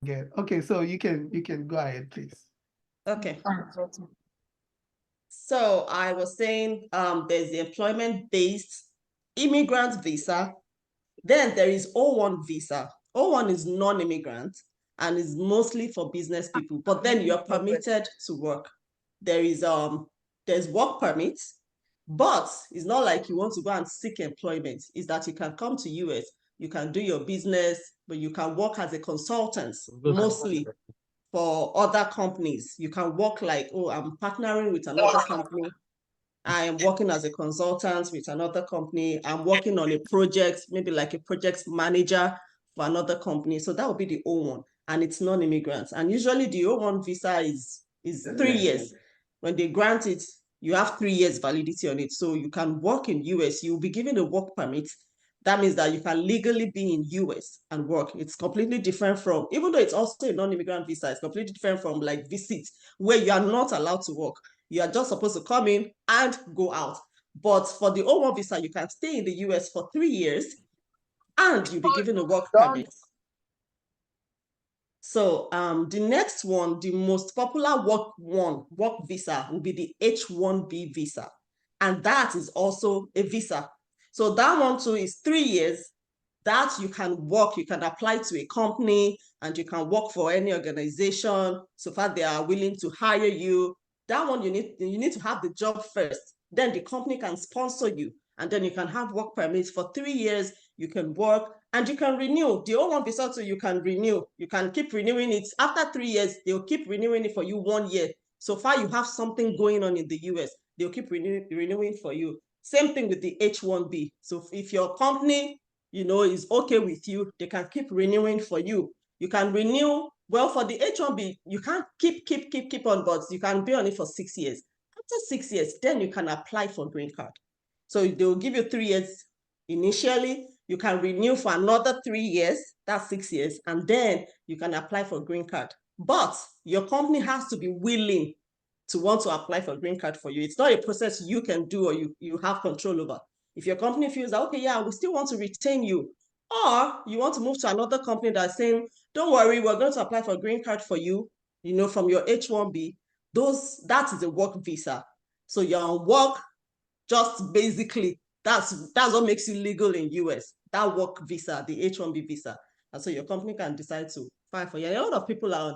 get. Okay, so you can go ahead, please. Okay. So I was saying there's the employment-based immigrant visa. Then there is O1 visa. O1 is non-immigrant and is mostly for business people, but then you're permitted to work. There's work permits, but it's not like you want to go and seek employment. It's that you can come to US, you can do your business, but you can work as a consultant, mostly for other companies. You can work like, oh, I'm partnering with another company. I am working as a consultant with another company. I'm working on a project, maybe like a project manager for another company. So that would be the O1, and it's non-immigrants. And usually the O1 visa is 3 years. When they grant it, you have 3 years validity on it. So you can work in US, you'll be given a work permit. That means that you can legally be in US and work. It's completely different from, even though it's also a non-immigrant visa, it's completely different from like visits where you are not allowed to work. You are just supposed to come in and go out. But for the O1 visa, you can stay in the US for 3 years and you'll be given a work permit. So the next one, the most popular work visa will be the H-1B visa. And that is also a visa. So that one too is 3 years that you can work, you can apply to a company and you can work for any organization so far they are willing to hire you. That one you need to have the job first. Then the company can sponsor you and then you can have work permits for 3 years. You can work and you can renew. The O1 visa too, you can renew. You can keep renewing it. After 3 years, they'll keep renewing it for you 1 year. So far you have something going on in the US, they'll keep renewing for you. Same thing with the H-1B. So if your company is okay with you, they can keep renewing for you. You can renew. Well, for the H-1B, you can't keep on, but you can be on it for 6 years. After 6 years, then you can apply for green card. So they will give you 3 years initially. You can renew for another 3 years, that's 6 years, and then you can apply for green card. But your company has to be willing to want to apply for green card for you. It's not a process you can do or you have control over. If your company feels that, okay, yeah, we still want to retain you, or you want to move to another company that's saying, don't worry, we're going to apply for green card for you, from your H-1B, that is a work visa. So you're on work, just basically, that's what makes you legal in US, that work visa, the H-1B visa. And so your company can decide to file for you. A lot of people are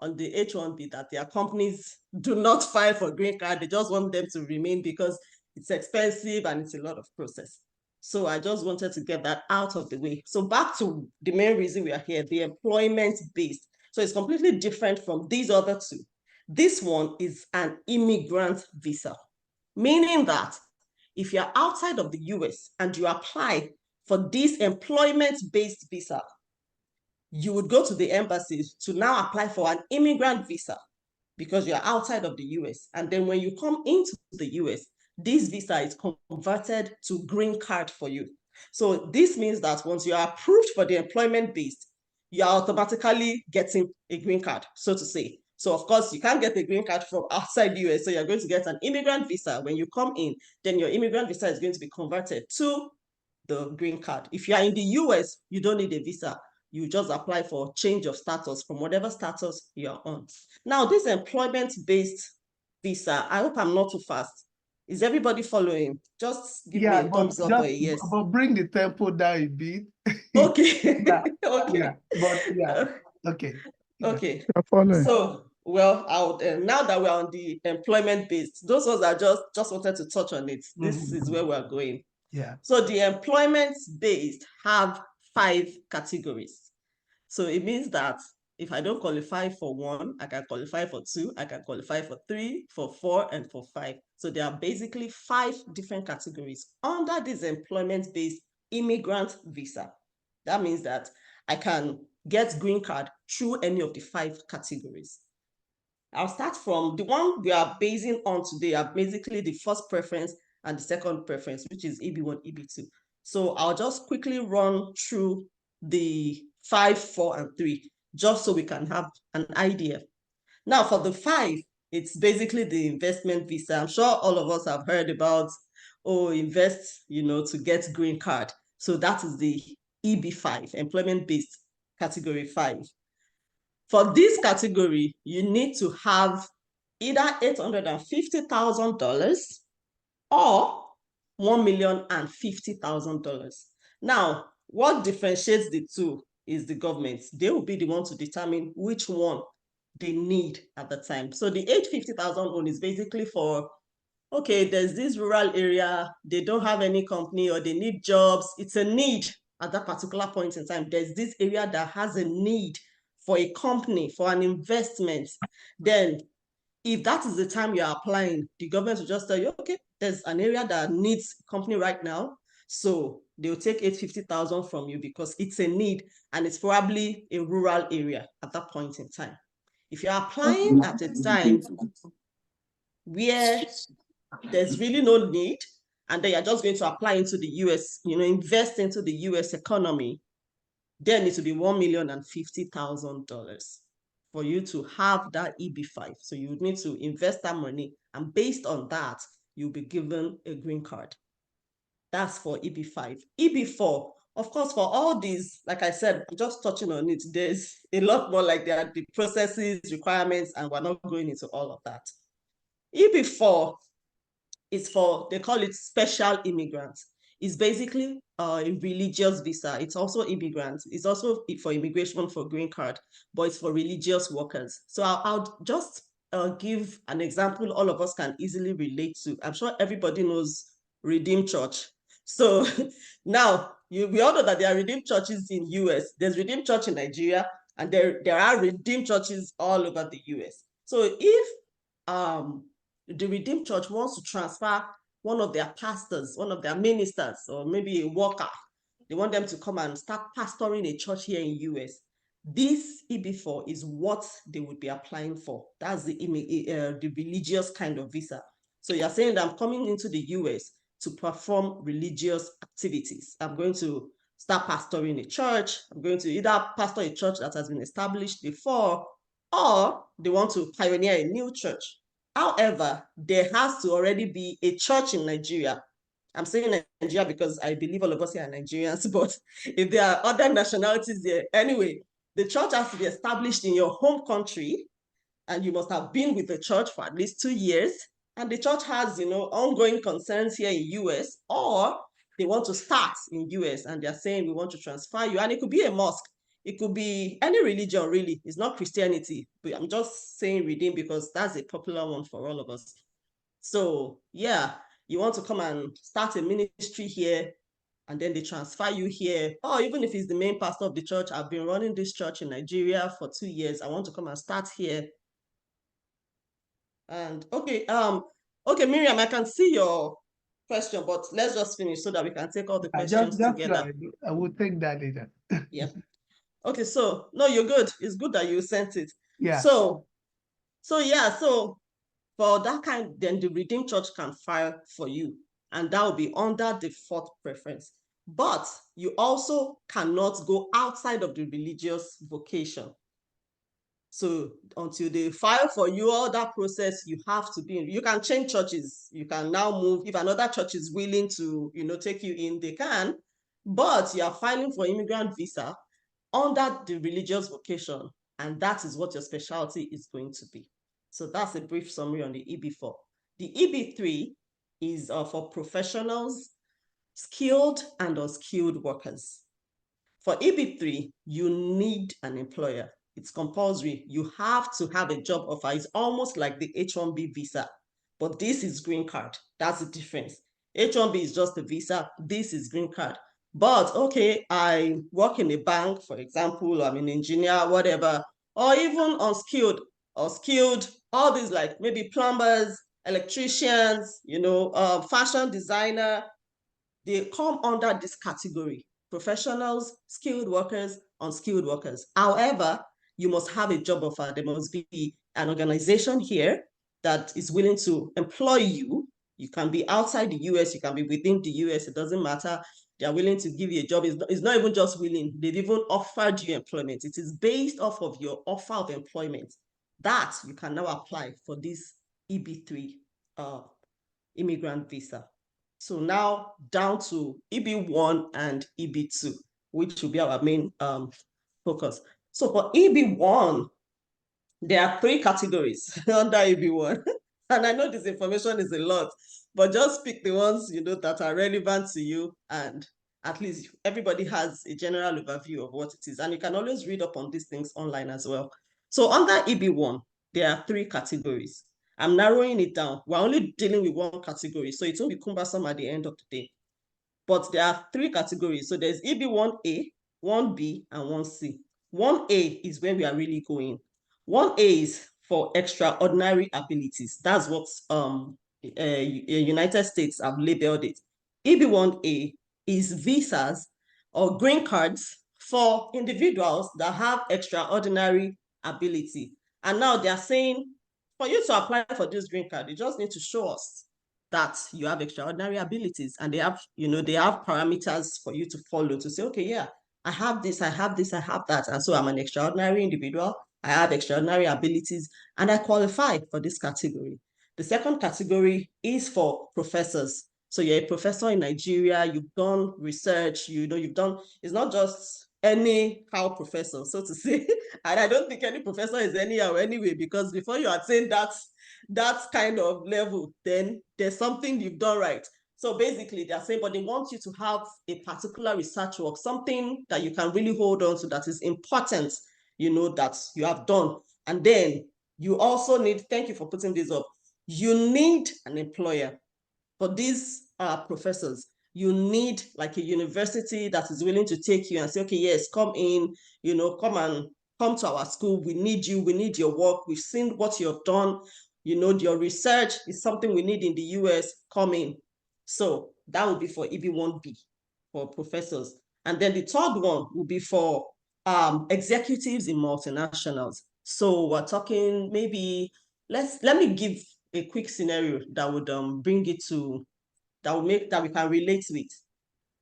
on the H-1B that their companies do not file for green card. They just want them to remain because it's expensive and it's a lot of process. So I just wanted to get that out of the way. So back to the main reason we are here, the employment-based. So it's completely different from these other two. This one is an immigrant visa, meaning that if you're outside of the US and you apply for this employment-based visa, you would go to the embassy to now apply for an immigrant visa because you're outside of the US. And then when you come into the US, this visa is converted to green card for you. So this means that once you are approved for the employment-based, you are automatically getting a green card, so to say. So of course, you can't get a green card from outside the US. So you're going to get an immigrant visa. When you come in, then your immigrant visa is going to be converted to the green card. If you are in the US, you don't need a visa. You just apply for change of status from whatever status you're on. Now, this employment-based visa, I hope I'm not too fast. Is everybody following? Just give me a thumbs up or a yes. But bring the tempo down a bit. Okay. Yeah. Okay. Yeah. But yeah. Okay. Okay. Following. So, well, now that we're on the employment-based, those ones I just wanted to touch on it. This is where we're going. Yeah. So the employment-based have 5 categories. So it means that if I don't qualify for 1, I can qualify for 2, I can qualify for 3, for 4, and for 5. So there are basically 5 different categories under this employment-based immigrant visa. That means that I can get green card through any of the 5 categories. I'll start from the one we are basing on today are basically the first preference and the second preference, which is EB1, EB2. So I'll just quickly run through the 5, 4, and 3, just so we can have an idea. Now for the 5, it's basically the investment visa. I'm sure all of us have heard about, invest, to get green card. So that is the EB5, employment-based category 5. For this category, you need to have either $850,000 or $1,050,000. Now, what differentiates the two is the government. They will be the one to determine which one they need at the time. So the 850,000 one is basically for, okay, there's this rural area, they don't have any company or they need jobs. It's a need at that particular point in time. There's this area that has a need for a company, for an investment. Then if that is the time you're applying, the government will just tell you, okay, there's an area that needs a company right now. So they'll take 850,000 from you because it's a need and it's probably a rural area at that point in time. If you're applying at a time where there's really no need, and then you're just going to apply into the US, invest into the US economy, then it will be $1,050,000 for you to have that EB5. So you would need to invest that money, and based on that, you'll be given a green card. That's for EB5. EB4, of course, for all these, like I said, I'm just touching on it. There's a lot more, like there are the processes, requirements, and we're not going into all of that. EB4 is for, they call it special immigrants. It's basically a religious visa. It's also immigrants. It's also for immigration for green card, but it's for religious workers. So I'll just give an example all of us can easily relate to. I'm sure everybody knows Redeemed Church. So now we all know that there are Redeemed churches in US. There's Redeemed Church in Nigeria, and there are Redeemed churches all over the US. So if the Redeemed Church wants to transfer one of their pastors, one of their ministers, or maybe a worker, they want them to come and start pastoring a church here in US. This EB4 is what they would be applying for. That's the religious kind of visa. So you're saying that I'm coming into the US to perform religious activities. I'm going to start pastoring a church. I'm going to either pastor a church that has been established before, or they want to pioneer a new church. However, there has to already be a church in Nigeria. I'm saying Nigeria because I believe all of us here are Nigerians, but if there are other nationalities there, anyway, the church has to be established in your home country, and you must have been with the church for at least 2 years, and the church has, ongoing concerns here in US, or they want to start in US and they're saying, we want to transfer you, and it could be a mosque. It could be any religion, really. It's not Christianity, but I'm just saying Redeem because that's a popular one for all of us. So yeah, you want to come and start a ministry here, and then they transfer you here. Or even if he's the main pastor of the church, I've been running this church in Nigeria for 2 years. I want to come and start here. And okay, Miriam, I can see your question, but let's just finish so that we can take all the questions together. I will take that later. Yeah. Okay, so no, you're good. It's good that you sent it. Yeah. So for that kind, then the Redeemed Church can file for you, and that will be under the fourth preference. But you also cannot go outside of the religious vocation. So until they file for you, all that process, you have to be in. You can change churches. You can now move. If another church is willing to, take you in, they can. But you are filing for immigrant visa under the religious vocation, and that is what your specialty is going to be. So that's a brief summary on the EB4. The EB3 is for professionals, skilled and unskilled workers. For EB3, you need an employer. It's compulsory. You have to have a job offer. It's almost like the H-1B visa, but this is green card. That's the difference. H-1B is just a visa. This is green card. But okay, I work in a bank, for example, or I'm an engineer, whatever, or even unskilled or skilled, all these like maybe plumbers, electricians, fashion designer, they come under this category: professionals, skilled workers, unskilled workers. However, you must have a job offer. There must be an organization here that is willing to employ you. You can be outside the US, you can be within the US, it doesn't matter. They are willing to give you a job. It's not even just willing, they've even offered you employment. It is based off of your offer of employment that you can now apply for this EB3 immigrant visa. So now down to EB1 and EB2, which will be our main focus. So for EB1, there are 3 categories under EB1. And I know this information is a lot, but just pick the ones, that are relevant to you, and at least everybody has a general overview of what it is. And you can always read up on these things online as well. So under EB1, there are 3 categories. I'm narrowing it down. We're only dealing with one category, so it won't be cumbersome at the end of the day. But there are 3 categories. So there's EB1A, 1B, and 1C. 1A is where we are really going. 1A is for extraordinary abilities. That's what United States have labeled it. EB1A is visas or green cards for individuals that have extraordinary ability. And now they're saying, for you to apply for this green card, you just need to show us that you have extraordinary abilities, and they have, they have parameters for you to follow to say, okay, yeah, I have this, I have this, I have that. And so I'm an extraordinary individual. I have extraordinary abilities, and I qualify for this category. The second category is for professors. So you're a professor in Nigeria, you've done research, you've done, it's not just anyhow professor, so to say. And I don't think any professor is anyhow anyway, because before you attain that kind of level, then there's something you've done right. So basically, they're saying, but they want you to have a particular research work, something that you can really hold on to that is important, that you have done. And then you also need, thank you for putting this up, you need an employer. For these professors, you need like a university that is willing to take you and say, okay, yes, come in, come to our school. We need you. We need your work. We've seen what you've done. Your research is something we need in the US. Come in. So that would be for EB1B, for professors. And then the third one will be for executives in multinationals. So we're talking maybe, let me give a quick scenario that would bring it to, that would make that we can relate with.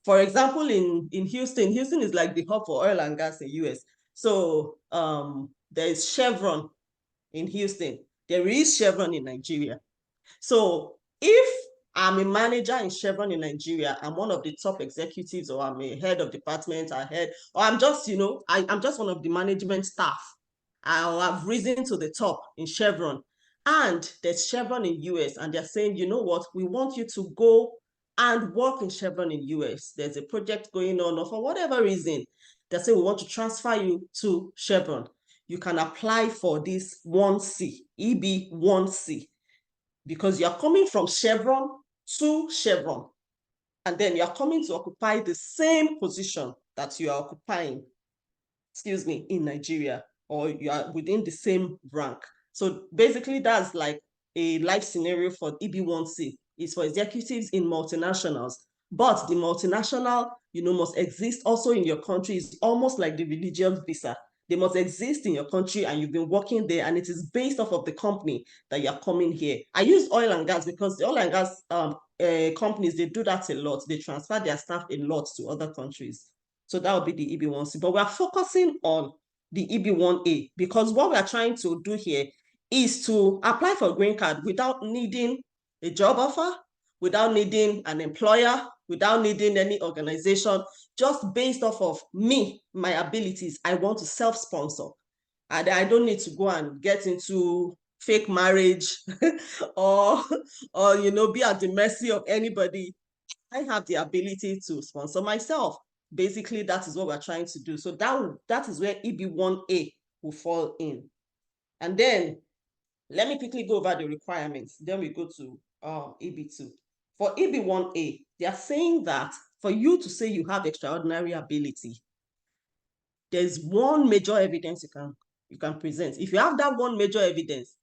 For example, in Houston is like the hub for oil and gas in US. So there is Chevron in Houston. There is Chevron in Nigeria. So if I'm a manager in Chevron in Nigeria, I'm one of the top executives, or I'm a head of department, or I'm just, I'm just one of the management staff. I'll have risen to the top in Chevron. And there's Chevron in US, and they're saying, you know what, we want you to go and work in Chevron in US. There's a project going on, or for whatever reason, they're saying we want to transfer you to Chevron. You can apply for this 1C, EB1C, because you're coming from Chevron to Chevron, and then you're coming to occupy the same position that you are occupying, in Nigeria, or you are within the same rank. So basically, that's like a life scenario for EB1C. It's for executives in multinationals, but the multinational, must exist also in your country. It's almost like the religious visa. They must exist in your country, and you've been working there, and it is based off of the company that you're coming here. I use oil and gas because the oil and gas companies, they do that a lot. They transfer their staff a lot to other countries. So that would be the EB1C. But we are focusing on the EB1A, because what we are trying to do here is to apply for a green card without needing a job offer, without needing an employer, without needing any organization, just based off of me, my abilities. I want to self-sponsor. And I don't need to go and get into fake marriage or be at the mercy of anybody. I have the ability to sponsor myself. Basically, that is what we're trying to do. So that is where EB1A will fall in. And then let me quickly go over the requirements. Then we go to EB2. For EB1A, they are saying that for you to say you have extraordinary ability, there's one major evidence you can present. If you have that one major evidence,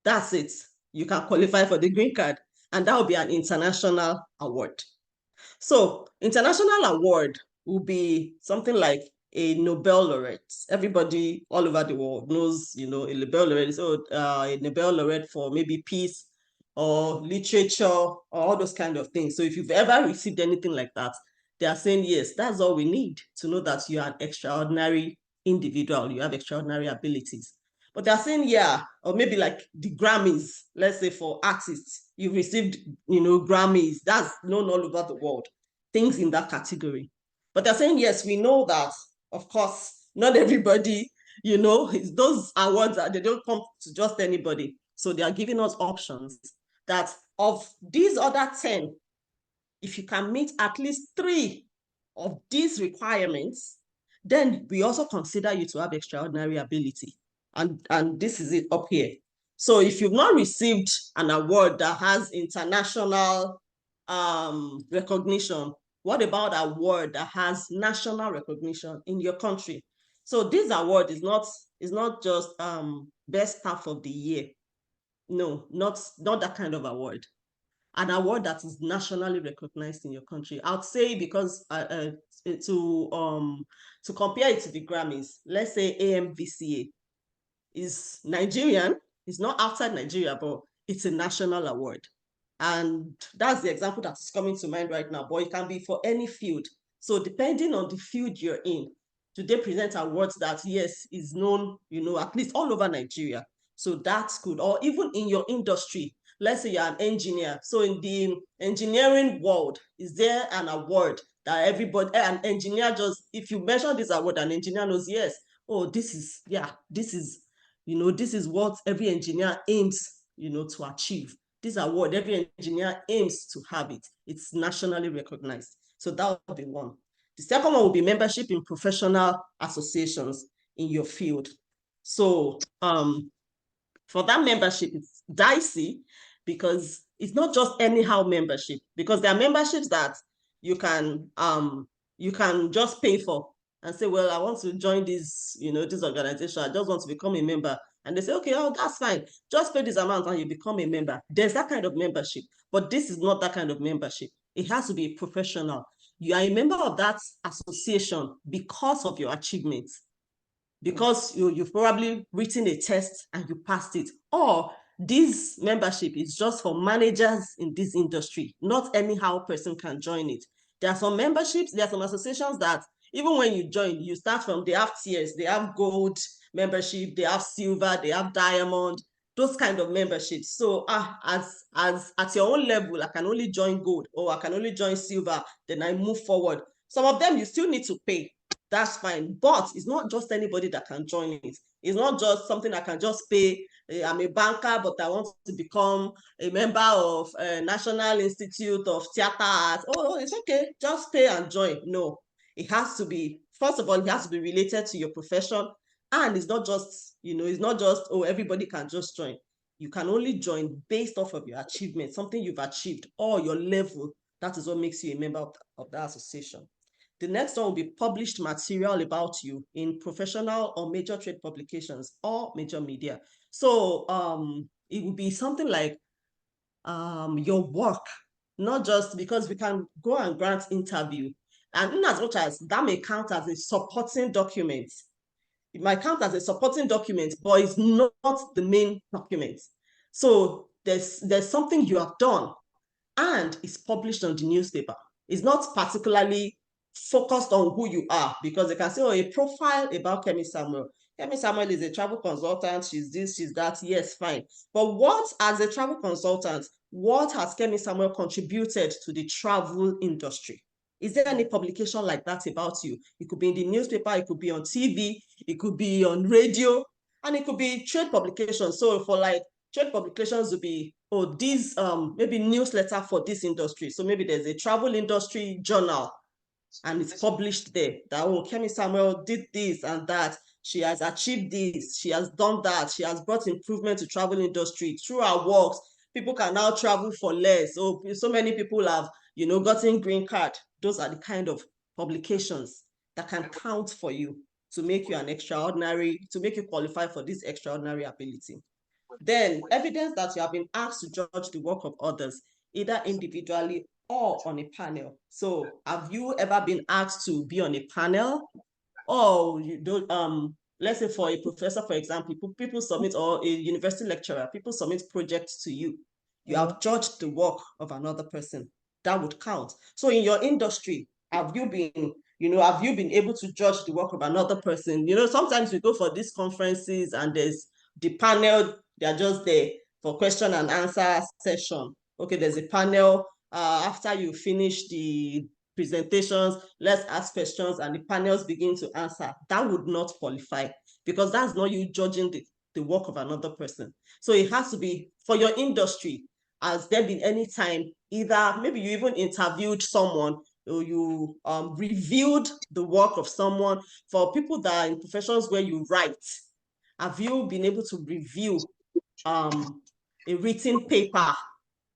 that's it. You can qualify for the green card, and that will be an international award. So international award will be something like a Nobel laureate. Everybody all over the world knows, a Nobel laureate. So a Nobel laureate for maybe peace or literature or all those kind of things. So if you've ever received anything like that, they are saying, yes, that's all we need to know that you are an extraordinary individual. You have extraordinary abilities. But they're saying, yeah, or maybe like the Grammys, let's say for artists, you've received, Grammys, that's known all over the world, things in that category. But they're saying, yes, we know that, of course, not everybody You know, it's those awards that they don't come to just anybody. So they are giving us options that of these other 10, if you can meet at least 3 of these requirements, then we also consider you to have extraordinary ability. And this is it up here. So if you've not received an award that has international recognition, what about an award that has national recognition in your country? So this award is not just best staff of the year. No, not that kind of award. An award that is nationally recognized in your country. I'd say because to compare it to the Grammys, let's say AMVCA is Nigerian. It's not outside Nigeria, but it's a national award. And that's the example that is coming to mind right now, but it can be for any field. So depending on the field you're in, do they present awards that, yes, is known, you know, at least all over Nigeria. So that's good. Or even in your industry, let's say you're an engineer. So in the engineering world, is there an award that everybody, an engineer just, if you mention this award, an engineer knows, yes, oh, this is, yeah, this is, you know, this is what every engineer aims, you know, to achieve. This award, every engineer aims to have it. It's nationally recognized. So that would be one. The second one will be membership in professional associations in your field. So for that membership, it's dicey because it's not just anyhow membership, because there are memberships that you can just pay for and say, well, I want to join this, you know, this organization. I just want to become a member. And they say, okay, oh, that's fine. Just pay this amount and you become a member. There's that kind of membership, but this is not that kind of membership. It has to be professional. You are a member of that association because of your achievements, because you've probably written a test and you passed it. Or this membership is just for managers in this industry. Not anyhow person can join it. There are some memberships, there are some associations that even when you join, you start from, they have tiers, they have gold membership, they have silver, they have diamond, those kind of memberships. So as at your own level, I can only join gold, or I can only join silver, then I move forward. Some of them you still need to pay. That's fine. But it's not just anybody that can join it. It's not just something I can just pay. I'm a banker, but I want to become a member of National Institute of Theatre Arts. Oh, it's okay. Just pay and join. No, it has to be, first of all, it has to be related to your profession. And it's not just, you know, it's not just, oh, everybody can just join. You can only join based off of your achievement, something you've achieved, or your level. That is what makes you a member of that association. The next one will be published material about you in professional or major trade publications or major media. So it will be something like your work, not just because we can go and grant interview. And in as much as that may count as a supporting document, it might count as a supporting document, but it's not the main document. So there's something you have done and it's published on the newspaper. It's not particularly focused on who you are, because they can say, oh, a profile about Kemi Samuel. Kemi Samuel is a travel consultant. She's this, she's that. Yes, fine. But what, as a travel consultant, what has Kemi Samuel contributed to the travel industry? Is there any publication like that about you? It could be in the newspaper, it could be on TV, it could be on radio, and it could be trade publications. So for like trade publications would be, oh, these maybe newsletter for this industry. So maybe there's a travel industry journal and it's published there that, oh, Kemi Samuel did this and that. She has achieved this. She has done that. She has brought improvement to travel industry through her works. People can now travel for less. Oh, so many people have, you know, gotten green card. Those are the kind of publications that can count for you to make you an extraordinary, to make you qualify for this extraordinary ability. Then evidence that you have been asked to judge the work of others, either individually or on a panel. So have you ever been asked to be on a panel? Or you don't, let's say for a professor, for example, people submit, or a university lecturer, people submit projects to you. You have judged the work of another person. That would count. So in your industry, have you been, you know, have you been able to judge the work of another person? You know, sometimes we go for these conferences and there's the panel, they're just there for question and answer session. Okay, there's a panel. After you finish the presentations, let's ask questions and the panels begin to answer. That would not qualify, because that's not you judging the work of another person. So it has to be for your industry. Has there been any time, either maybe you even interviewed someone or you reviewed the work of someone? For people that are in professions where you write, have you been able to review a written paper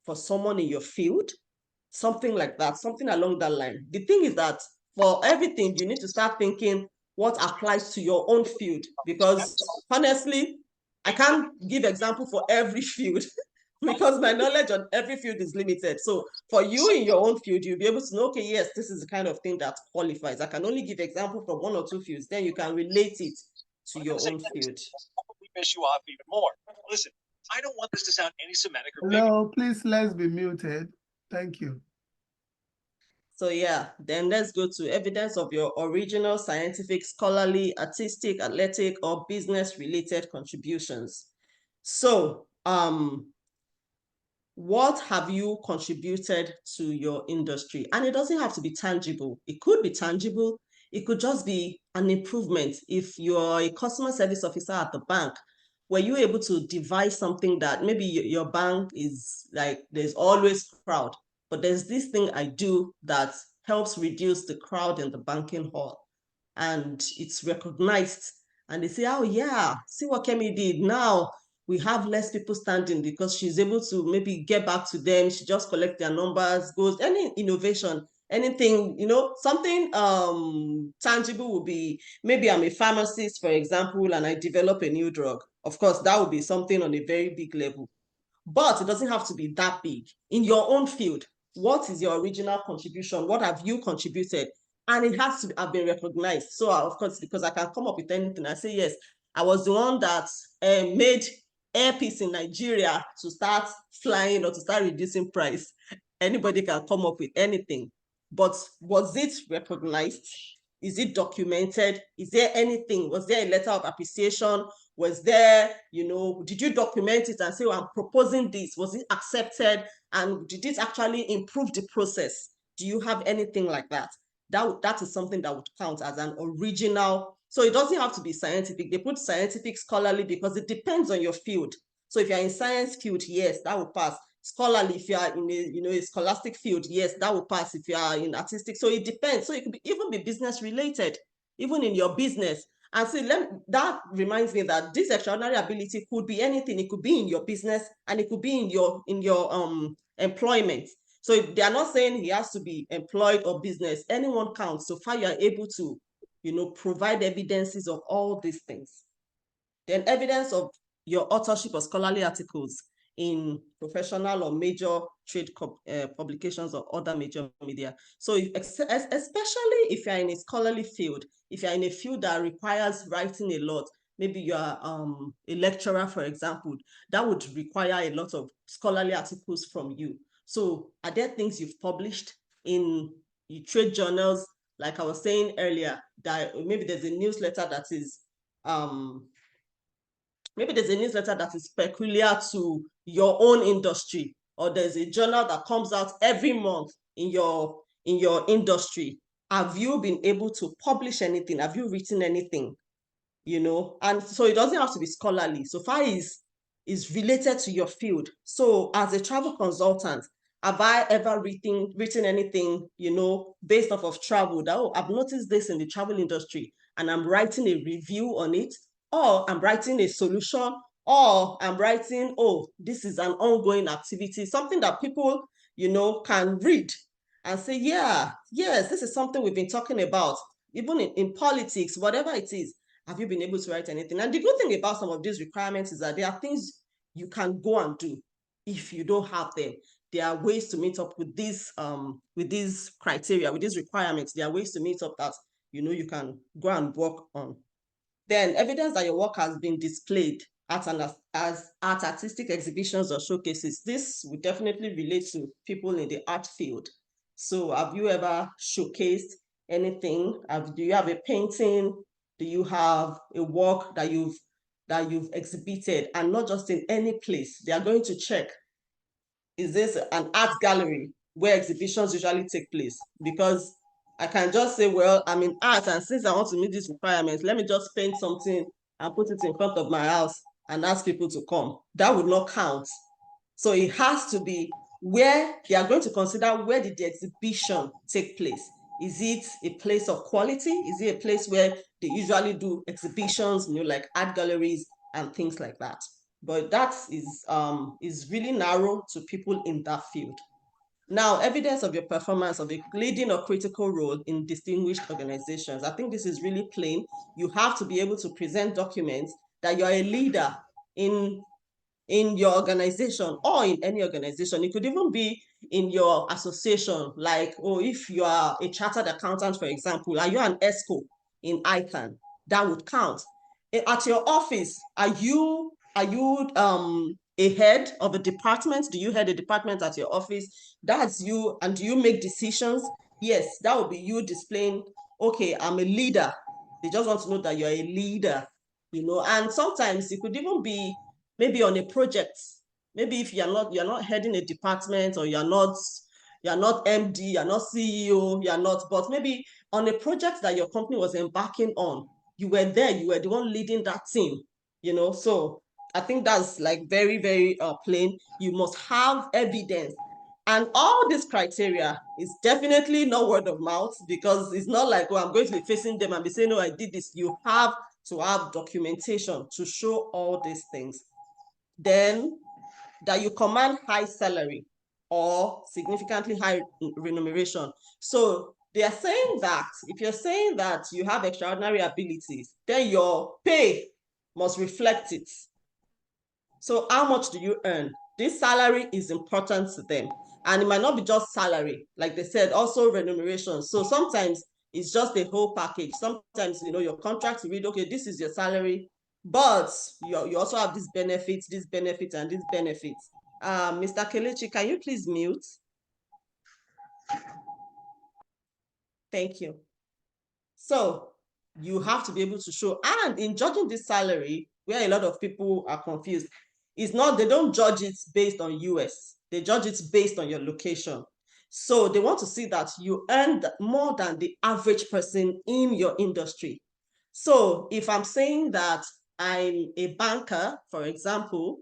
for someone in your field? Something like that, something along that line. The thing is that for everything, you need to start thinking what applies to your own field, because honestly, I can't give example for every field because my knowledge on every field is limited. So for you in your own field, you'll be able to know, okay, yes, this is the kind of thing that qualifies. I can only give example from 1 or 2 fields, then you can relate it to your own field. We piss you off even more. Listen, I don't want this to sound anti-Semitic or bigoted. No, please, let's be muted. Thank you. So yeah, then let's go to evidence of your original scientific, scholarly, artistic, athletic, or business-related contributions. So, what have you contributed to your industry? And it doesn't have to be tangible. It could be tangible. It could just be an improvement. If you're a customer service officer at the bank, were you able to devise something that maybe your bank is like, there's always crowd, but there's this thing I do that helps reduce the crowd in the banking hall, and it's recognized, and they say, oh yeah, see what Kemi did. Now we have less people standing because she's able to maybe get back to them. She just collects their numbers, goes, any innovation, anything, something tangible will be, maybe I'm a pharmacist, for example, and I develop a new drug. Of course, that would be something on a very big level, but it doesn't have to be that big. In your own field, what is your original contribution? What have you contributed? And it has to have been recognized. So of course, because I can come up with anything, I say, yes, I was the one that made airpiece in Nigeria to start flying or to start reducing price. Anybody can come up with anything. But was it recognized? Is it documented? Is there anything? Was there a letter of appreciation? Was there, did you document it and say, oh, I'm proposing this? Was it accepted? And did it actually improve the process? Do you have anything like that? That is something that would count as an original. So it doesn't have to be scientific. They put scientific, scholarly, because it depends on your field. So if you're in science field, yes, that will pass. Scholarly, if you are in a scholastic field, yes, that will pass. If you are in artistic, so it depends. So it could even be business related, even in your business. And so that reminds me that this extraordinary ability could be anything. It could be in your business, and it could be in your employment. So they are not saying he has to be employed or business. Anyone counts, so far you are able to, provide evidences of all these things. Then evidence of your authorship of scholarly articles in professional or major trade publications or other major media. So especially if you're in a scholarly field, if you're in a field that requires writing a lot, maybe you are a lecturer, for example, that would require a lot of scholarly articles from you. So are there things you've published in trade journals? Like I was saying earlier, that maybe there's a newsletter that is peculiar to your own industry, or there's a journal that comes out every month in your industry. Have you been able to publish anything? Have you written anything? And so it doesn't have to be scholarly. So far is related to your field. So as a travel consultant, have I ever written anything, based off of travel, that, oh, I've noticed this in the travel industry, and I'm writing a review on it, or I'm writing a solution, or I'm writing, oh, this is an ongoing activity, something that people, can read and say, yeah, yes, this is something we've been talking about, even in politics, whatever it is. Have you been able to write anything? And the good thing about some of these requirements is that there are things you can go and do if you don't have them. There are ways to meet up with these criteria, with these requirements. There are ways to meet up that you can go and work on. Then evidence that your work has been displayed at artistic exhibitions or showcases. This would definitely relate to people in the art field. So have you ever showcased anything? Do you have a painting? Do you have a work that you've exhibited, and not just in any place? They are going to check, is this an art gallery where exhibitions usually take place? Because I can just say, well, I'm in art, and since I want to meet these requirements, let me just paint something and put it in front of my house and ask people to come. That would not count. So it has to be where they are going to consider, where did the exhibition take place? Is it a place of quality? Is it a place where they usually do exhibitions, like art galleries and things like that? But that is really narrow to people in that field. Now, evidence of your performance of a leading or critical role in distinguished organizations. I think this is really plain. You have to be able to present documents that you're a leader in your organization or in any organization. It could even be in your association, like, if you are a chartered accountant, for example, are you an ESCO in ICANN? That would count. At your office, are you a head of a department? Do you head a department at your office? That's you. And do you make decisions? Yes, that would be you displaying, okay, I'm a leader. They just want to know that you're a leader, and sometimes it could even be maybe on a project. Maybe if you're not heading a department, or you're not MD, you're not CEO, but maybe on a project that your company was embarking on, you were there, you were the one leading that team, so I think that's like very, very plain. You must have evidence. And all these criteria is definitely not word of mouth, because it's not like, I'm going to be facing them and be saying, no, I did this. You have to have documentation to show all these things. Then that you command high salary or significantly high remuneration. So they are saying that if you're saying that you have extraordinary abilities, then your pay must reflect it. So how much do you earn? This salary is important to them. And it might not be just salary, like they said, also remuneration. So sometimes it's just the whole package. Sometimes, your contract, you read, okay, this is your salary, but you also have these benefits, and these benefits. Mr. Kelechi, can you please mute? Thank you. So you have to be able to show, and in judging this salary, where a lot of people are confused, it's not, they don't judge it based on US, they judge it based on your location. So they want to see that you earn more than the average person in your industry. So if I'm saying that I'm a banker, for example,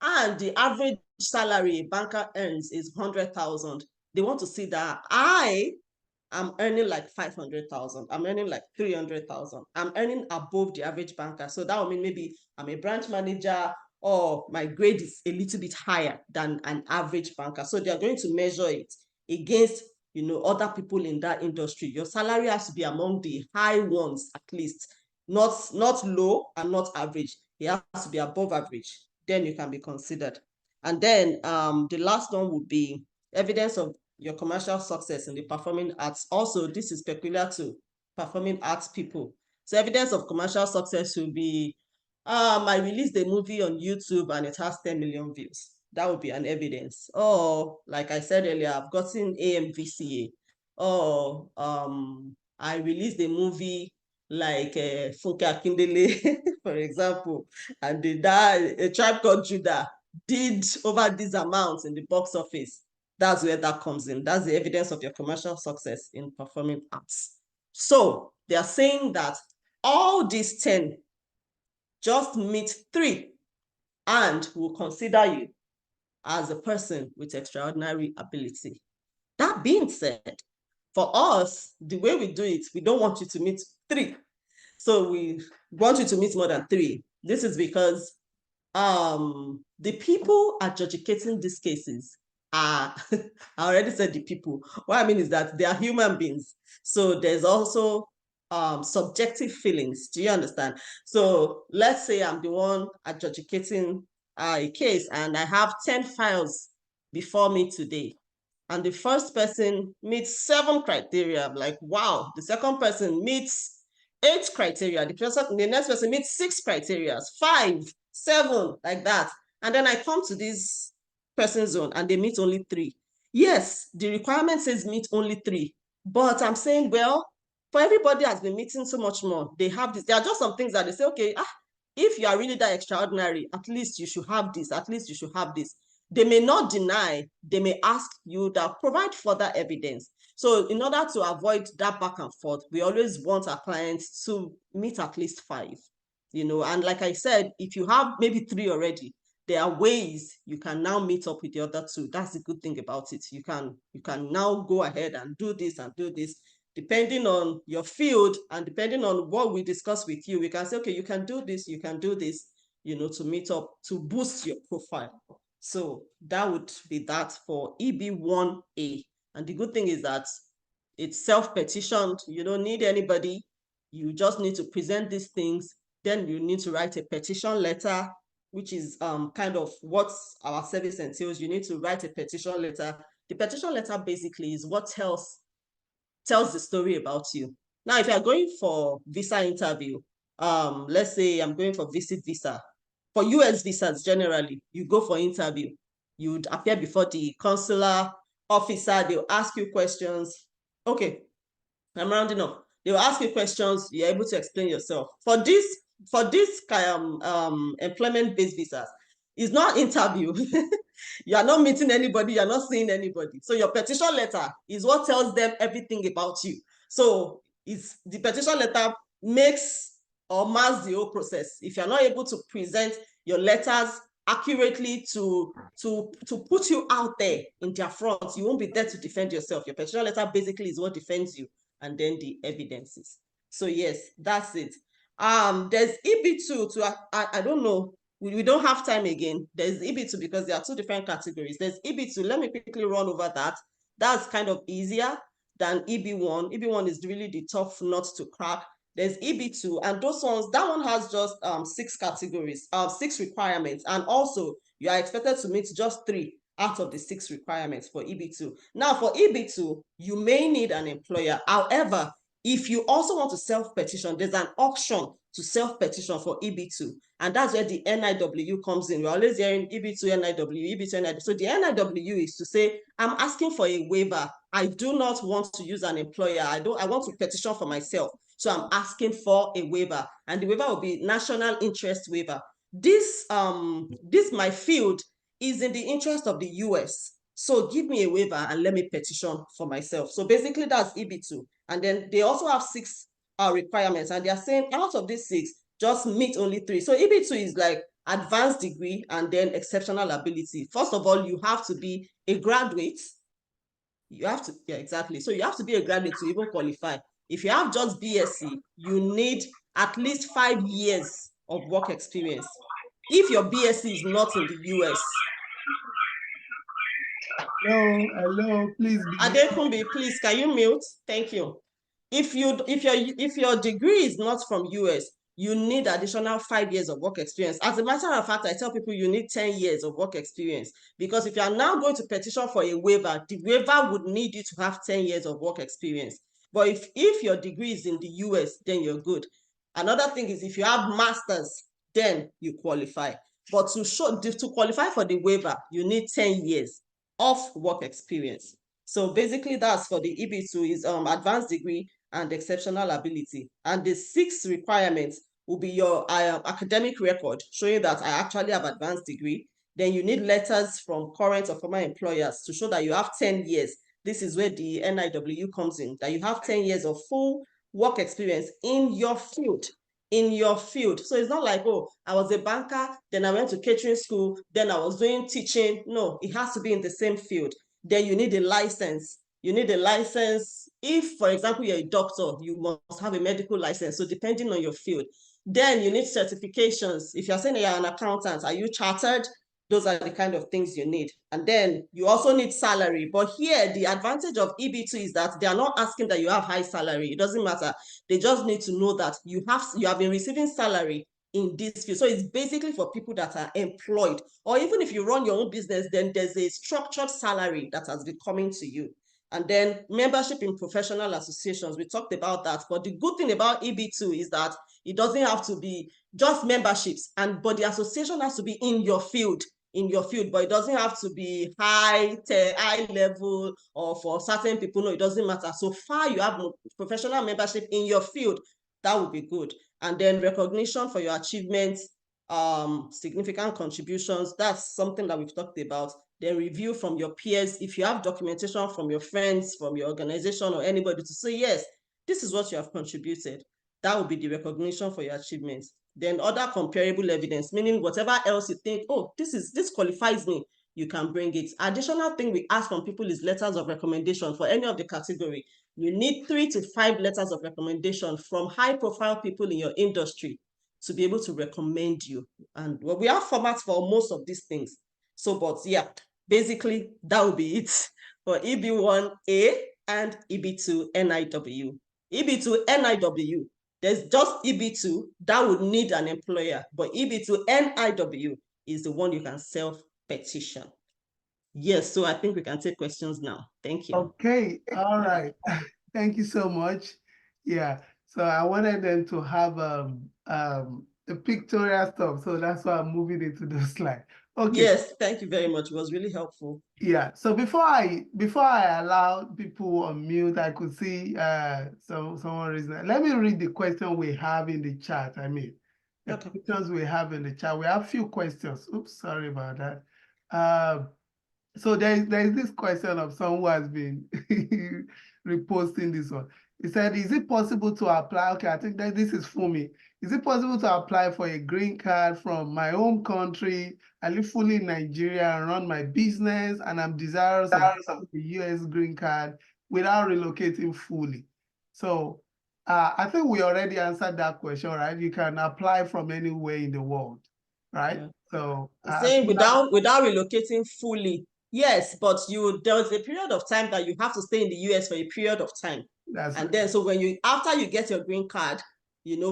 and the average salary a banker earns is 100,000, they want to see that I'm earning like 500,000. I'm earning like 300,000. I'm earning above the average banker. So that would mean maybe I'm a branch manager, or my grade is a little bit higher than an average banker. So they're going to measure it against, other people in that industry. Your salary has to be among the high ones, at least, not low and not average. It has to be above average. Then you can be considered. And then the last one would be evidence of your commercial success in the performing arts. Also, this is peculiar to performing arts people. So evidence of commercial success will be, I released a movie on YouTube and it has 10 million views. That would be an evidence. Or, like I said earlier, I've gotten AMVCA. Or I released a movie like Funke Akindele, for example, and A Tribe Called Judah did over these amounts in the box office. That's where that comes in. That's the evidence of your commercial success in performing arts. So they are saying that all these 10, just meet 3, and we'll consider you as a person with extraordinary ability. That being said, for us, the way we do it, we don't want you to meet 3. So we want you to meet more than 3. This is because the people adjudicating these cases are, I already said the people. What I mean is that they are human beings. So there's also subjective feelings. Do you understand? So let's say I'm the one adjudicating a case, and I have 10 files before me today. And the first person meets 7 criteria. I'm like, wow. The second person meets 8 criteria. The next person meets 6 criteria, 5, 7, like that. And then I come to this person's zone and they meet only 3. Yes, the requirement says meet only 3. But I'm saying, well, for everybody has been meeting so much more, they have this. There are just some things that they say, okay, if you are really that extraordinary, at least you should have this, at least you should have this. They may not deny, they may ask you that provide further evidence. So in order to avoid that back and forth, we always want our clients to meet at least 5. you know, and like I said, if you have maybe 3 already, there are ways you can now meet up with the other 2. That's the good thing about it. You can now go ahead and do this and do this. Depending on your field and depending on what we discuss with you, we can say, okay, you can do this, you can do this, you know, to meet up, to boost your profile. So that would be that for EB1A. And the good thing is that it's self-petitioned. You don't need anybody. You just need to present these things. Then you need to write a petition letter, which is kind of what our service entails. You need to write a petition letter. The petition letter basically is what tells the story about you. Now, if you're going for visa interview, let's say I'm going for visit visa. For US visas, generally, you go for interview. You'd appear before the consular officer. They'll ask you questions. Okay, I'm rounding up. They'll ask you questions. You're able to explain yourself. For this employment-based visas, it's not interview. You are not meeting anybody. You're not seeing anybody. So your petition letter is what tells them everything about you. So it's the petition letter makes or masks the whole process. If you're not able to present your letters accurately to put you out there in their front, you won't be there to defend yourself. Your petition letter basically is what defends you, and then the evidences. So yes, that's it. There's EB2 to I don't know. We don't have time again. There's EB2 because there are 2 different categories. There's EB2. Let me quickly run over that. That's kind of easier than EB1. EB1 is really the tough nut to crack. There's EB2, and those ones, that one has just 6 categories, 6 requirements, and also you are expected to meet just 3 out of the 6 requirements for EB2. Now, for EB2, you may need an employer. However, if you also want to self-petition, there's an option to self-petition for EB2, and that's where the NIW comes in. We're always hearing EB2 NIW, EB2 NIW. So the NIW is to say, I'm asking for a waiver. I do not want to use an employer. I want to petition for myself. So I'm asking for a waiver, and the waiver will be national interest waiver. This my field is in the interest of the US. So give me a waiver and let me petition for myself. So basically that's EB2. And then they also have 6 requirements, and they are saying out of these 6, just meet only 3. So EB2 is like advanced degree and then exceptional ability. First of all, you have to be a graduate. You have to, yeah, exactly. So you have to be a graduate to even qualify. If you have just BSc, you need at least 5 years of work experience. If your BSc is not in the US. Hello, please. Adekunbi, please, can you mute? Thank you. If your degree is not from US, you need additional 5 years of work experience. As a matter of fact, I tell people you need 10 years of work experience, because if you are now going to petition for a waiver, the waiver would need you to have 10 years of work experience. But if your degree is in the US, then you're good. Another thing is if you have masters, then you qualify. But to qualify for the waiver, you need 10 years of work experience. So basically that's for the EB2 is advanced degree and exceptional ability. And the 6 requirements will be your academic record showing that I actually have advanced degree. Then you need letters from current or former employers to show that you have 10 years. This is where the NIW comes in, that you have 10 years of full work experience in your field. So it's not like, oh, I was a banker, then I went to catering school, then I was doing teaching. No, it has to be in the same field. Then you need a license. You need a license. If, for example, you're a doctor, you must have a medical license. So depending on your field. Then you need certifications. If you're saying you're an accountant, are you chartered? Those are the kind of things you need. And then you also need salary. But here, the advantage of EB2 is that they are not asking that you have high salary. It doesn't matter. They just need to know that you have been receiving salary in this field. So it's basically for people that are employed. Or even if you run your own business, then there's a structured salary that has been coming to you. And then membership in professional associations, we talked about that. But the good thing about EB2 is that it doesn't have to be just memberships, but the association has to be in your field, but it doesn't have to be high level or for certain people. No, it doesn't matter. So far you have professional membership in your field, that would be good. And then recognition for your achievements, significant contributions, that's something that we've talked about. Then review from your peers. If you have documentation from your friends, from your organization or anybody to say, yes, this is what you have contributed, that would be the recognition for your achievements. Then other comparable evidence, meaning whatever else you think, oh, this qualifies me, you can bring it. Additional thing we ask from people is letters of recommendation for any of the category. You need 3 to 5 letters of recommendation from high-profile people in your industry to be able to recommend you. And well, we have formats for most of these things. So, but yeah, basically that will be it for EB1A and EB2 NIW. EB2 NIW, there's just EB2 that would need an employer, but EB2 NIW is the one you can self-petition. Yes, so I think we can take questions now. Thank you. Okay, all right. Thank you so much. Yeah, so I wanted them to have the pictorial stuff, so that's why I'm moving into the slide. Okay. Yes, thank you very much. It was really helpful. Yeah, so before I allow people on mute, I could see someone raising. Let me read the question we have in the chat. I mean, the questions we have in the chat. We have a few questions. Oops, sorry about that. So there's this question of someone who has been reposting this one. He said, is it possible to apply? Okay, I think that this is for me. Is it possible to apply for a green card from my home country? I live fully in Nigeria and run my business, and I'm desirous of the US green card without relocating fully. So I think we already answered that question, right? You can apply from anywhere in the world, right? Yeah. So saying without relocating fully. Yes, but there's a period of time that you have to stay in the US for a period of time. That's right. Then, so when after you get your green card,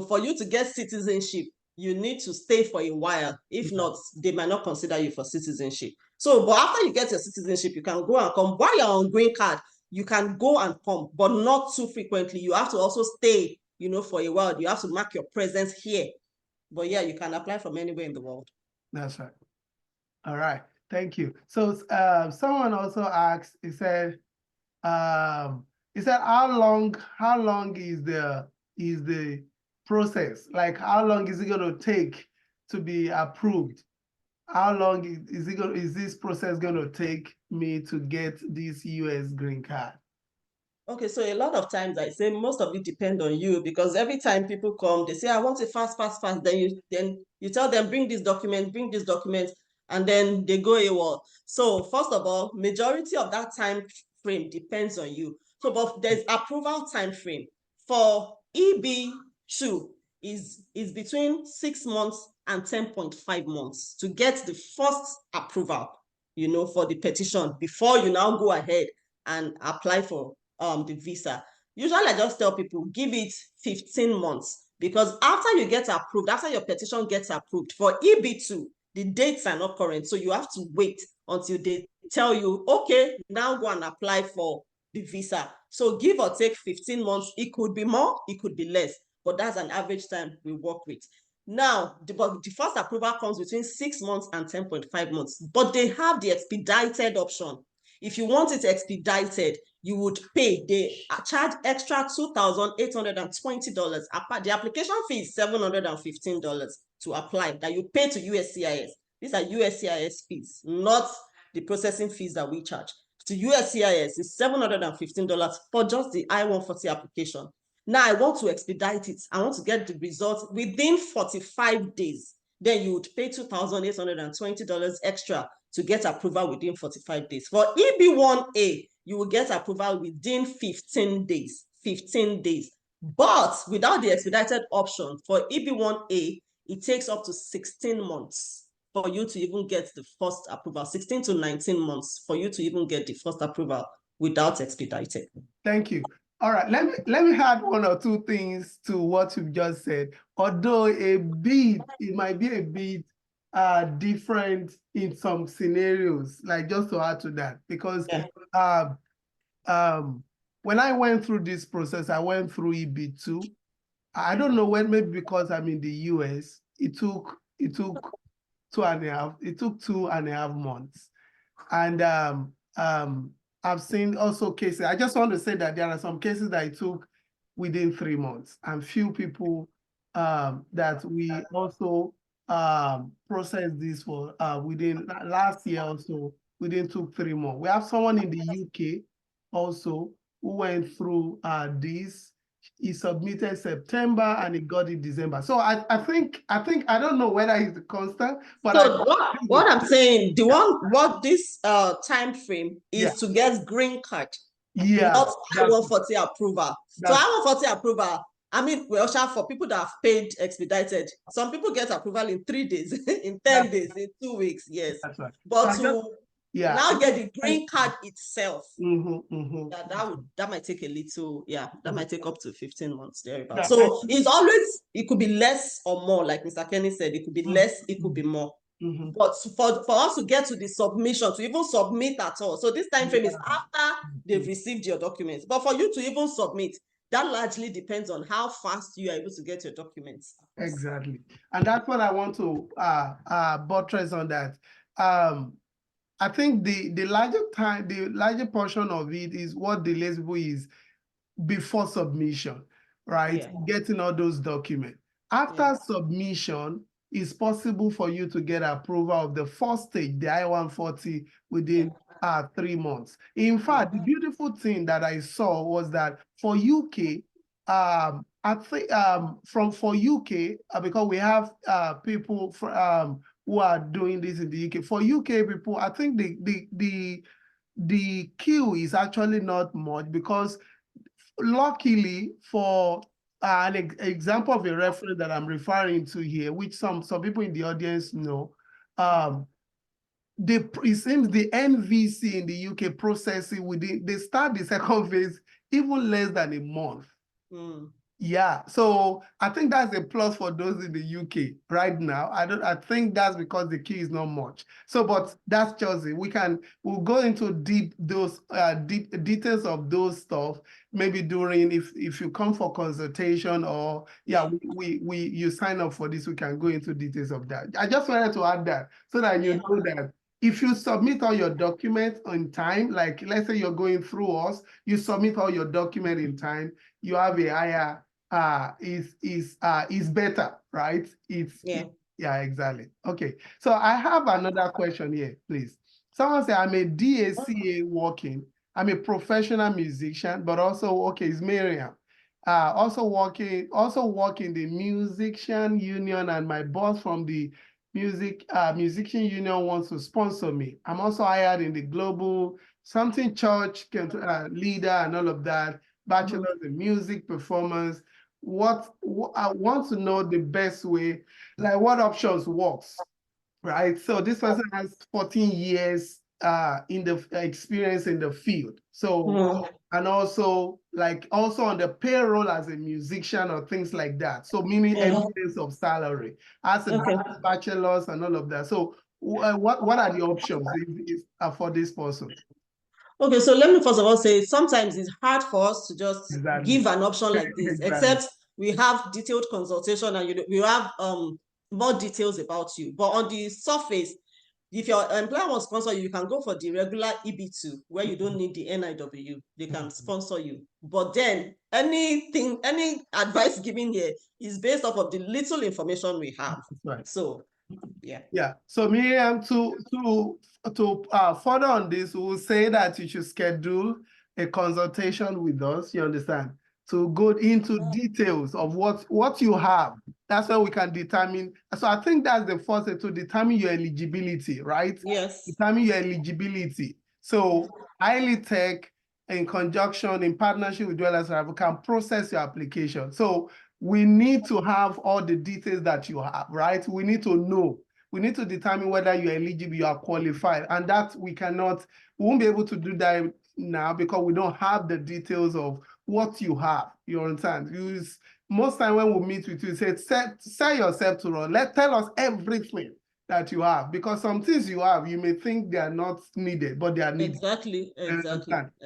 for you to get citizenship, you need to stay for a while. If not, they might not consider you for citizenship. So, but after you get your citizenship, you can go and come. While you're on green card, you can go and come, but not too frequently. You have to also stay, for a while. You have to mark your presence here. But yeah, you can apply from anywhere in the world. That's right. All right. Thank you. So someone also asked, he said, how long is the process? Like, how long is it going to take to be approved? How long is this process going to take me to get this US green card? Okay, so a lot of times I say most of it depends on you, because every time people come, they say, I want it fast. Then you tell them, bring this document, and then they go AWOL. So first of all, majority of that time frame depends on you. So, but there's approval time frame for EB2 is between 6 months and 10.5 months to get the first approval, for the petition before you now go ahead and apply for the visa. Usually I just tell people, give it 15 months, because after you get approved, after your petition gets approved for EB2, the dates are not current. So you have to wait until they tell you, okay, now go and apply for the visa. So give or take 15 months. It could be more, it could be less, but that's an average time we work with. Now, the first approval comes between 6 months and 10.5 months, but they have the expedited option. If you want it expedited, you would pay. They charge extra $2,820. The application fee is $715 to apply, that you pay to USCIS. These are USCIS fees, not the processing fees that we charge. To USCIS is $715 for just the I-140 application. Now I want to expedite it. I want to get the results within 45 days. Then you would pay $2,820 extra to get approval within 45 days. For EB1A, you will get approval within 15 days. 15 days. But without the expedited option, for EB1A, it takes up to 16 months for you to even get the first approval. 16 to 19 months for you to even get the first approval without expedited. Thank you. All right, let me add one or two things to what you've just said. Although it might be a bit different in some scenarios, like just to add to that, because when I went through this process, I went through EB2. I don't know when, maybe because I'm in the US, it took 2.5 months. And I've seen also cases. I just want to say that there are some cases that it took within 3 months, and few people that we also processed this for within last year also, within 2-3 months. We have someone in the UK also who went through this. he submitted September and he got it December. So I think I don't know whether it's constant, but so what I'm saying, what this time frame is to get green card, not I-140 approval. So I-140 approval, I mean, we also have for people that have paid expedited. Some people get approval in 3 days, in 10 days, in 2 weeks. Yes, that's right. But so now get the green card itself. That might take a little, that might take up to 15 months thereabout. Yeah. So it could be less or more, like Mr. Kenny said, it could be less, it could be more. But for us to get to the submission, to even submit at all, so this time frame is after they've received your documents. But for you to even submit, that largely depends on how fast you are able to get your documents. Exactly. And that's what I want to buttress on that. I think the larger portion of it is what delays people is before submission, right? Yeah. Getting all those documents. After submission, it's possible for you to get approval of the first stage, the I-140, within 3 months. In fact, the beautiful thing that I saw was that for UK, I think for UK, because we have people who are doing this in the UK. For UK people, I think the queue is actually not much, because luckily for an example of a reference that I'm referring to here, which some people in the audience know, it seems the NVC in the UK processing they start the second phase even less than a month. Yeah, so I think that's a plus for those in the UK right now. I think that's because the key is not much. So, but that's just it. We'll go into deep details of those stuff maybe during if you come for consultation, or you sign up for this, we can go into details of that. I just wanted to add that so that you know that if you submit all your documents on time, like let's say you're going through us, you submit all your document in time, you have a higher is better, right? Yeah, exactly. Okay, so I have another question here, please. Someone said, I'm a DACA working. I'm a professional musician, but also, it's Miriam. Also working the musician union, and my boss from the musician union wants to sponsor me. I'm also hired in the global something church leader and all of that, bachelor's in music performance. I want to know the best way, like what options works, right? So this person has 14 years in the experience in the field. So and also on the payroll as a musician or things like that. So meaning evidence of salary as a bachelor's and all of that. So what are the options for this person? Okay, so let me first of all say sometimes it's hard for us to just give an option like this, except we have detailed consultation and we have more details about you. But on the surface, if your employer wants to sponsor you, you can go for the regular EB2 where you don't need the NIW. They can sponsor you. But then any advice given here is based off of the little information we have. Right. So so Miriam, to further on this, we will say that you should schedule a consultation with us, you understand, to go into details of what you have. That's where we can determine. So I think that's the first thing, to determine your eligibility, right? Yes. Determine your eligibility. So Ilitech, in conjunction, in partnership with Dwellers Arrival, can process your application. So we need to have all the details that you have, right? We need to know. We need to determine whether you're eligible, you are qualified. And that we won't be able to do that now because we don't have the details of what you have. You understand? Most time when we meet with you, say, sell yourself to us. Tell us everything that you have, because some things you have, you may think they are not needed, but they are needed. Exactly.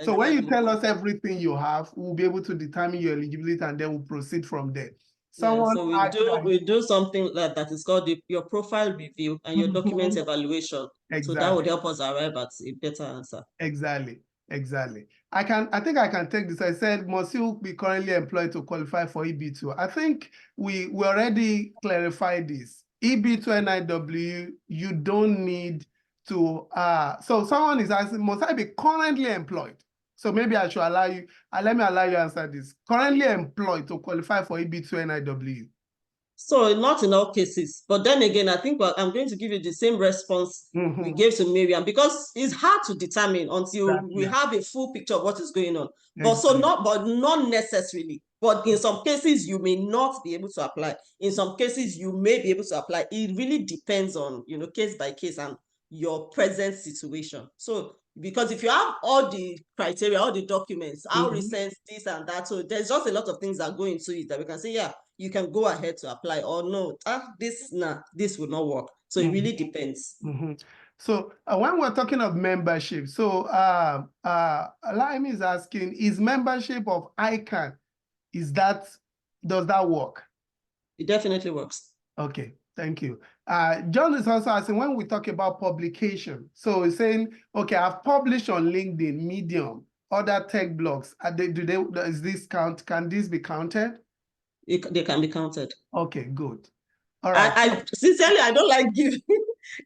So when you tell us everything you have, we'll be able to determine your eligibility, and then we'll proceed from there. So we do something that is called your profile review and your document evaluation. Exactly. So that would help us arrive at a better answer. Exactly. I think I can take this. I said, must you be currently employed to qualify for EB2? I think we already clarified this. EB2 NIW, you don't need to, so someone is asking, must I be currently employed? So maybe I should allow you, let me allow you answer this. Currently employed to qualify for EB2 NIW. So not in all cases, but then again, I think I'm going to give you the same response we gave to Miriam, because it's hard to determine until we have a full picture of what is going on. But not necessarily. But in some cases, you may not be able to apply. In some cases, you may be able to apply. It really depends on, case by case and your present situation. So, because if you have all the criteria, all the documents, how recent this and that, so there's just a lot of things that go into it that we can say, yeah, you can go ahead to apply, or no, this will not work. So it really depends. So when we're talking of membership, so Laimi is asking, is membership of ICANN, does that work? It definitely works. Okay, thank you. John is also asking, when we talk about publication, so he's saying, okay, I've published on LinkedIn, Medium, other tech blogs. Is this count? Can this be counted? They can be counted. Okay, good. All right. I sincerely, I don't like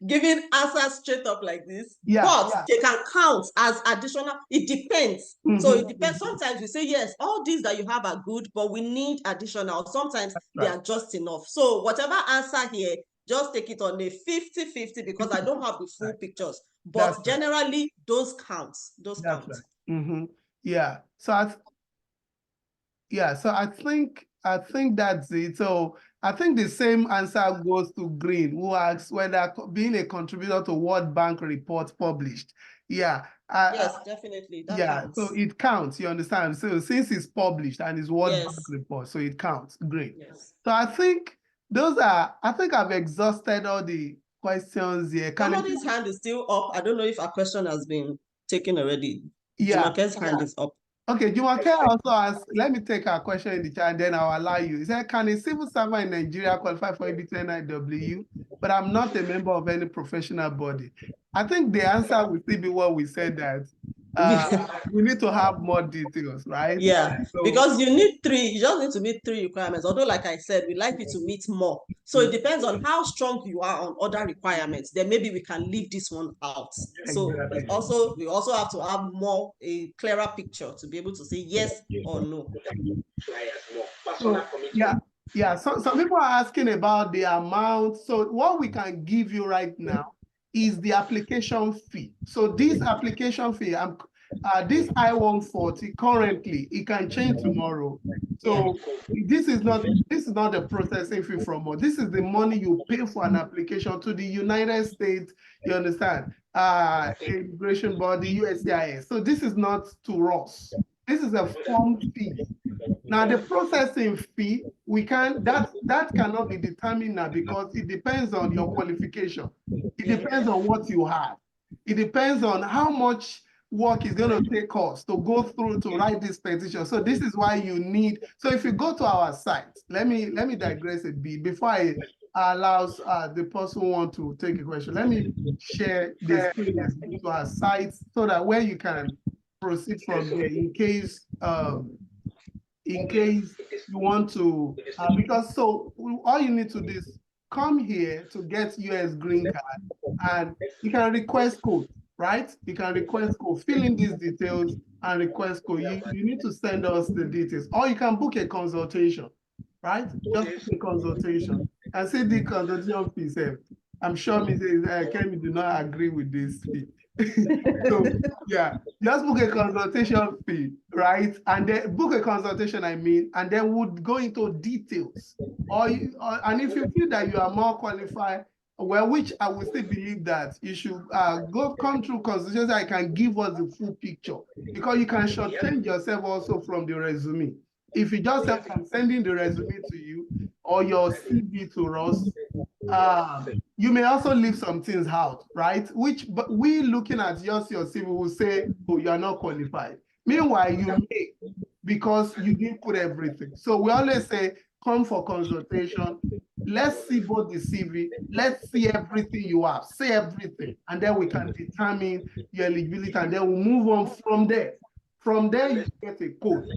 giving answers straight up like this. But they can count as additional. It depends. So it depends. Sometimes we say, yes, all these that you have are good, but we need additional. Sometimes they are just enough. So whatever answer here, just take it on a 50-50 because I don't have the full pictures. But generally, those count. Those count. Right. Yeah. So I think that's it. So I think the same answer goes to Green, who asks whether being a contributor to World Bank report published. Yeah. Yes, definitely. That counts. So it counts, you understand? So since it's published and it's World Bank report, so it counts. Great. Yes. So I think I've exhausted all the questions here. Somebody's hand is still up. I don't know if a question has been taken already. Yeah. Jumoke's hand is up. Okay, Jumoke also asked, let me take a question in the chat and then I'll allow you. He said, can a civil servant in Nigeria qualify for EB2 NIW, but I'm not a member of any professional body? I think the answer will still be what we said, that we need to have more details, right? Yeah, because you just need to meet 3 requirements. Although, like I said, we like you to meet more. So it depends on how strong you are on other requirements. Then maybe we can leave this one out. So we also have to have a clearer picture to be able to say yes or no. So, yeah. So some people are asking about the amount. So what we can give you right now is the application fee. So this application fee, this I-140 currently, it can change tomorrow. So this is not the processing fee from us. This is the money you pay for an application to the United States, you understand, immigration body, USCIS. So this is not to us. This is a form fee. Now the processing fee, that cannot be determined now because it depends on your qualification. It depends on what you have. It depends on how much work is going to take us to go through to write this petition. So this is why you need, so if you go to our site, let me digress a bit before I allows the person who want to take a question. Let me share the screen to our site so that where you can proceed from there in case you want to, because so all you need to do is come here to get US green card and you can request code, right? You can request code, fill in these details and request code. You need to send us the details, or you can book a consultation, right? Just book a consultation and see the consultation fee. I'm sure Mrs. Kemi do not agree with this fee. So yeah, just book a consultation fee, right? And then book a consultation, and then we'll go into details. And if you feel that you are more qualified, well, which I would still believe that you should come through consultation so I can give us the full picture, because you can shortchange yourself also from the resume. If you just have sending the resume to you or your CV to us, you may also leave some things out, right? But we looking at just your CV will say, oh, you are not qualified. Meanwhile, you may, because you didn't put everything. So we always say, come for consultation. Let's see both the CV. Let's see everything you have. Say everything. And then we can determine your eligibility. And then we'll move on from there. From there, you get a code,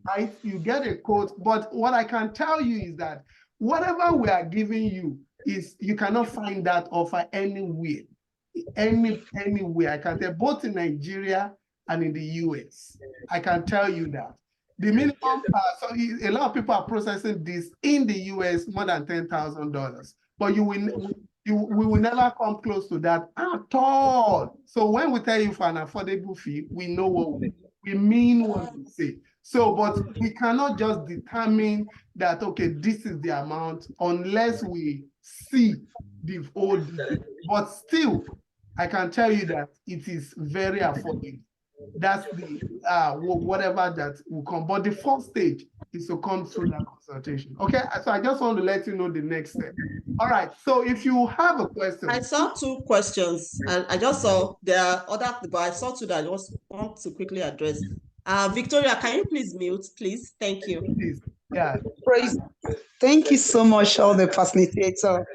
right? You get a code. But what I can tell you is that whatever we are giving you is, you cannot find that offer anywhere. Anywhere. I can tell, both in Nigeria and in the US. I can tell you that. The minimum, so a lot of people are processing this in the US more than $10,000, but we will never come close to that at all. So when we tell you for an affordable fee, we know what we mean what we say. So, but we cannot just determine that, okay, this is the amount unless we see the whole detail. But still, I can tell you that it is very affordable. That's the whatever that will come. But the first stage is to come through that consultation. Okay, so I just want to let you know the next step. All right, so if you have a question. I saw 2 questions, and I just saw there are other, but I saw 2 that I just want to quickly address. Victoria, can you please mute, please? Thank you. Please. Yeah. Praise. Thank you so much, all the facilitator.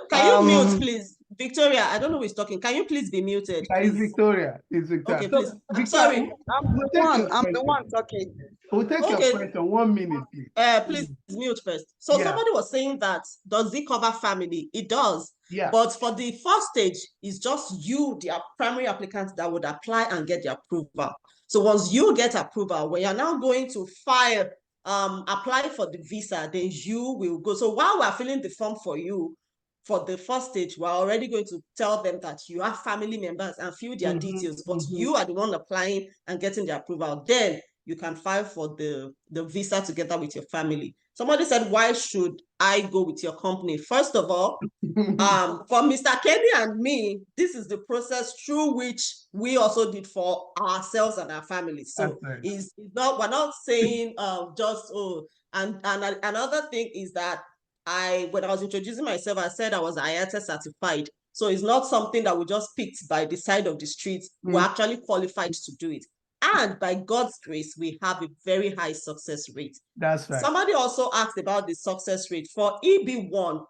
Can you mute, please? Victoria, I don't know who is talking. Can you please be muted? It's Victoria. It's Victoria. Okay, please. Victoria, Sorry. I'm the one talking. We'll take your question. 1 minute, please. Please mute first. So somebody was saying that, does it cover family? It does. Yeah. But for the first stage, it's just you, the primary applicant, that would apply and get the approval. So once you get approval, when you're now going to file, apply for the visa, then you will go. So while we're filling the form for you, for the first stage, we're already going to tell them that you have family members and fill their details, but you are the one applying and getting the approval. Then you can file for the visa together with your family. Somebody said, why should I go with your company? First of all, for Mr. Kenny and me, this is the process through which we also did for ourselves and our families. So it's not, we're not saying just, and another thing is that when I was introducing myself, I said I was IATA certified. So it's not something that we just picked by the side of the street. We're actually qualified to do it. And by God's grace, we have a very high success rate. That's right. Somebody also asked about the success rate. For EB1,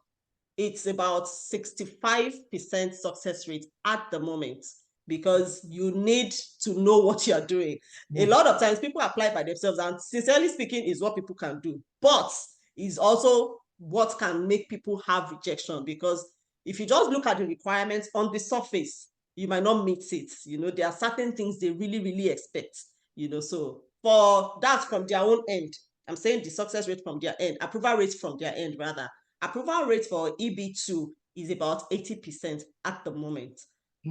it's about 65% success rate at the moment, because you need to know what you're doing. A lot of times people apply by themselves, and sincerely speaking is what people can do, but it's also what can make people have rejection, because if you just look at the requirements on the surface, you might not meet it. You know, there are certain things they really, really expect, you know, so for that from their own end, I'm saying the success rate from their end, approval rate from their end rather, approval rate for EB2 is about 80% at the moment.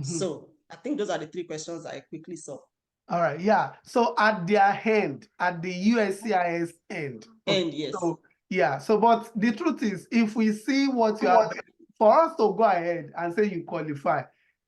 So I think those are the 3 questions I quickly saw. All right, yeah. So at their end, at the USCIS end. Yes. So, yeah, so but the truth is, if we see what you are, for us to go ahead and say you qualify,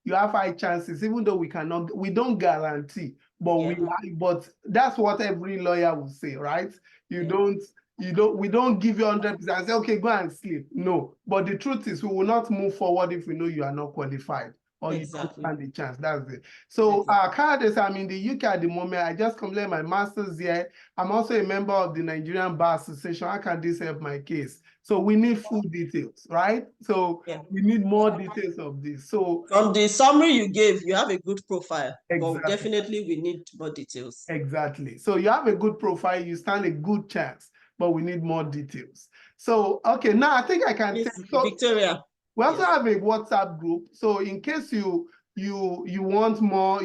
you have high chances, even though we don't guarantee, but but that's what every lawyer will say, right? We don't give you 100% and say, okay, go and sleep. No, but the truth is, we will not move forward if we know you are not qualified or you don't stand the chance. That's it. So, Candace, I'm in the UK at the moment. I just completed my master's here. I'm also a member of the Nigerian Bar Association. How can this help my case? So we need full details, right? So we need more details of this. So from the summary you gave, you have a good profile. Exactly. But definitely we need more details. Exactly. So you have a good profile, you stand a good chance, but we need more details. So, okay, now I think I can take, so Victoria. We also have a WhatsApp group. So in case you want more,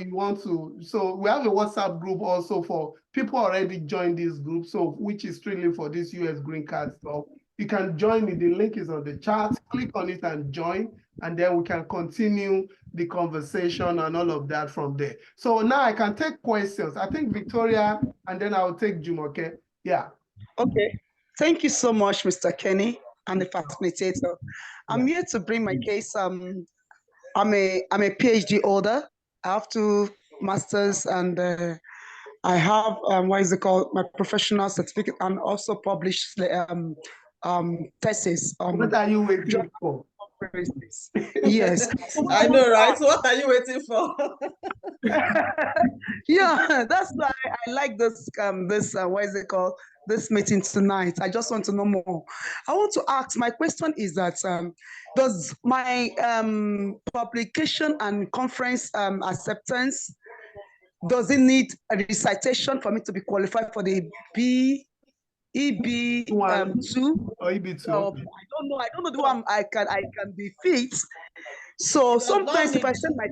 so we have a WhatsApp group also for people already joined this group. So which is strictly for this US green card stuff. You can join it. The link is on the chat. Click on it and join, and then we can continue the conversation and all of that from there. So now I can take questions. I think Victoria, and then I'll take Jumoke. Yeah. Okay. Thank you so much, Mr. Kenny and the facilitator. I'm here to bring my case. I'm a PhD holder. I have 2 masters, and I have my professional certificate, and also published thesis. What are you waiting for? Yes. I know, right? So what are you waiting for? Yeah, that's why I like this this meeting tonight. I just want to know more. I want to ask, my question is that does my publication and conference acceptance, does it need a recitation for me to be qualified for the EB2 or EB2? So, I don't know the one I can be fit. So sometimes if I send my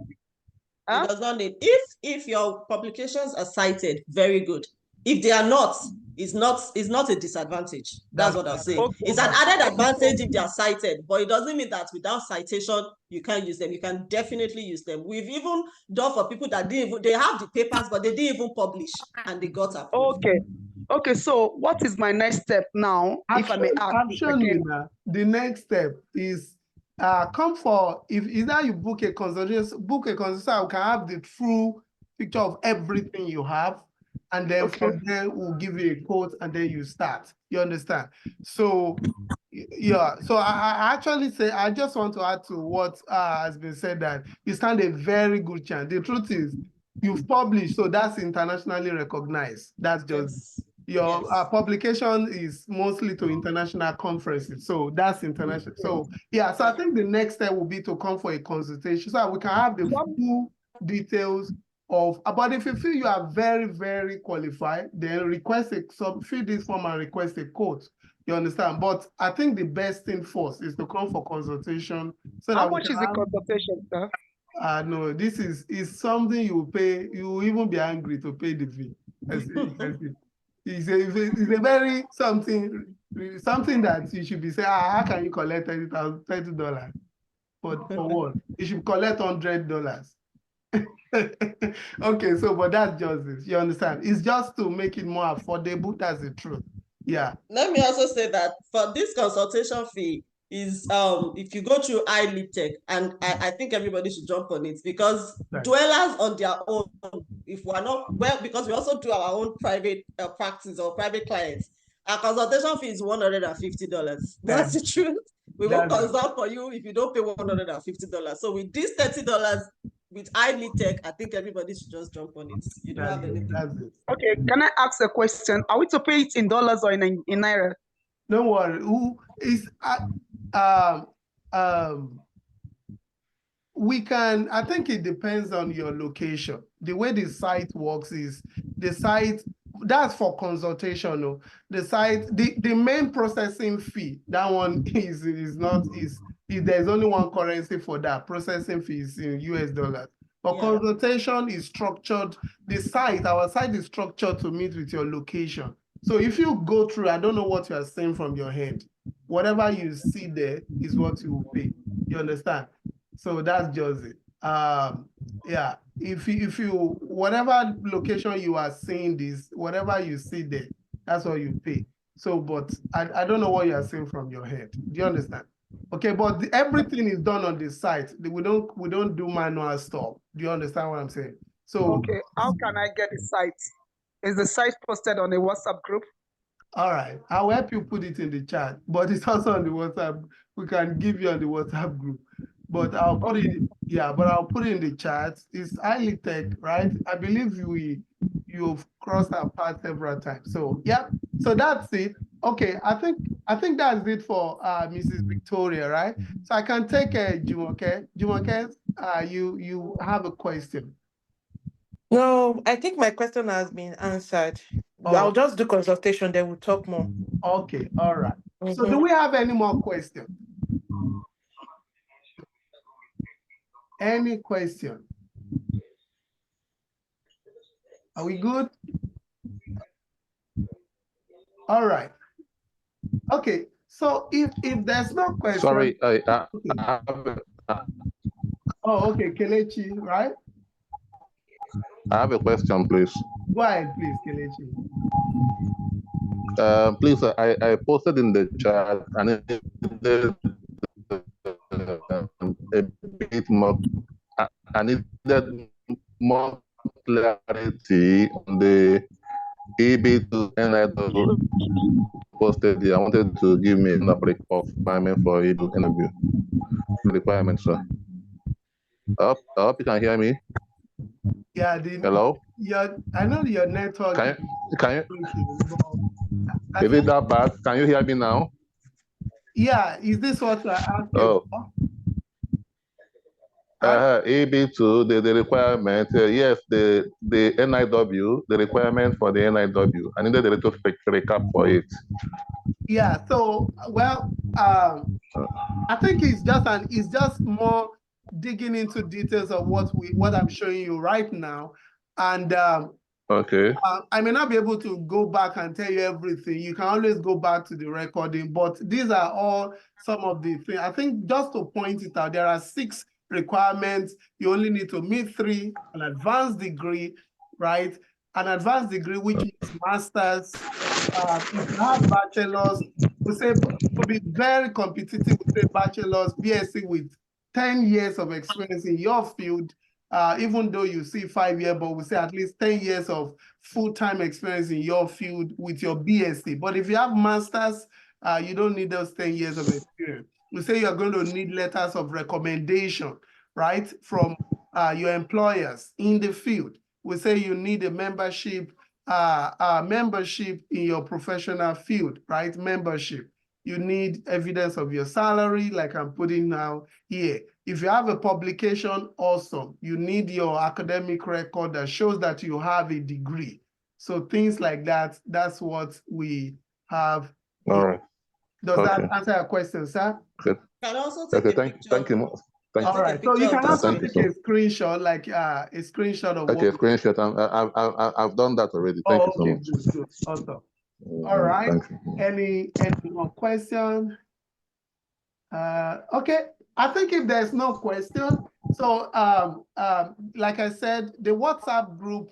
It does not need. If your publications are cited, very good. If they are not, it's not a disadvantage. That's what I'll say. Okay. It's an added advantage if they are cited, but it doesn't mean that without citation you can't use them. You can definitely use them. We've even done for people that they have the papers, but they didn't even publish and they got approved. Okay, so what is my next step now? If I may ask I've shown again. you now. The next step is come for, if either you book a consultation, we can have the full picture of everything you have, and then from there we'll give you a quote, and then you start. You understand? So yeah, so I actually say, I just want to add to what has been said, that you stand a very good chance. The truth is, you've published, so that's internationally recognized. That's just your publication is mostly to international conferences, so that's international. So yeah, so I think the next step will be to come for a consultation so we can have the full details of. But if you feel you are very, very qualified, then request fill this form and request a quote. You understand? But I think the best thing first is to come for consultation. So how much is the consultation, sir? No, this is something you will pay. You will even be angry to pay the fee. It's a very something that you should be saying, how can you collect $30? For what? You should collect $100. Okay, so but that's just this. You understand? It's just to make it more affordable. That's the truth. Yeah. Let me also say that for this consultation fee is if you go through iLeadTech, and I think everybody should jump on it, because dwellers on their own, if we're not, well, because we also do our own private practice or private clients, our consultation fee is $150. That's the truth. We won't consult for you if you don't pay $150. So with this $30 with iLeadTech, I think everybody should just jump on it. You don't have anything. Okay, can I ask a question? Are we to pay it in dollars or in naira? Don't worry. Who is we can, I think it depends on your location. The way the site works is the site, that's for consultation. No? The site, the main processing fee, that one is not, there's only one currency for that. Processing fee is in US dollars. But consultation is structured, our site is structured to meet with your location. So if you go through, I don't know what you are saying from your hand. Whatever you see there is what you will pay. You understand? So that's just it. Yeah. If you whatever location you are seeing this, whatever you see there, that's what you pay. So, but I don't know what you are saying from your head. Do you understand? Okay, but everything is done on the site. We don't do manual stuff. Do you understand what I'm saying? So okay, how can I get the site? Is the site posted on a WhatsApp group? All right, I'll help you put it in the chat, but it's also on the WhatsApp. We can give you on the WhatsApp group, but I'll put it. Yeah, but I'll put it in the chat. It's iLeadTech, right? I believe you've crossed our path several times. So yeah, so that's it. Okay, I think that's it for Mrs. Victoria, right? So I can take Jumoke. Jumoke, you have a question. No, I think my question has been answered. I'll just do consultation, then we'll talk more. Okay, all right. So do we have any more questions? Any question? Are we good? All right. Okay, so if there's no question. Sorry, okay. Oh, okay, Kelechi, right? I have a question, please. Go ahead, please, Kelechi. Please, I posted in the chat and a bit more. I needed more clarity on the EB2 NIW posted here. I wanted to give me an update of requirement for EB interview requirements, sir. I hope you can hear me. Yeah. Hello. I know your network. Can you? Is it that bad? Can you hear me now? Yeah. Is this what I asked you? Oh. EB2, the requirement, yes, the NIW, the requirement for the NIW. I needed a little recap for it. Yeah, so, well, I think it's just more digging into details of what I'm showing you right now. And okay. I may not be able to go back and tell you everything. You can always go back to the recording, but these are all some of the things. I think just to point it out, there are 6 requirements. You only need to meet 3: an advanced degree, right? An advanced degree, which is master's. If you have bachelor's, we say to be very competitive, we say bachelor's, BSc with 10 years of experience in your field. Even though you see 5 years, but we say at least 10 years of full-time experience in your field with your BSc. But if you have masters, you don't need those 10 years of experience. We say you're going to need letters of recommendation, right, from your employers in the field. We say you need a membership in your professional field, right? Membership. You need evidence of your salary, like I'm putting now here. If you have a publication, awesome. You need your academic record that shows that you have a degree. So things like that, that's what we have. All right. Does that answer your question, sir? Okay. Can also take a picture. Thank you. All right, so you can also take a screenshot, like a screenshot of okay, screenshot. I've done that already. Thank you so much. Good. Awesome. All right. Thank you. Any more question? Okay. I think if there's no question, so like I said, the WhatsApp group,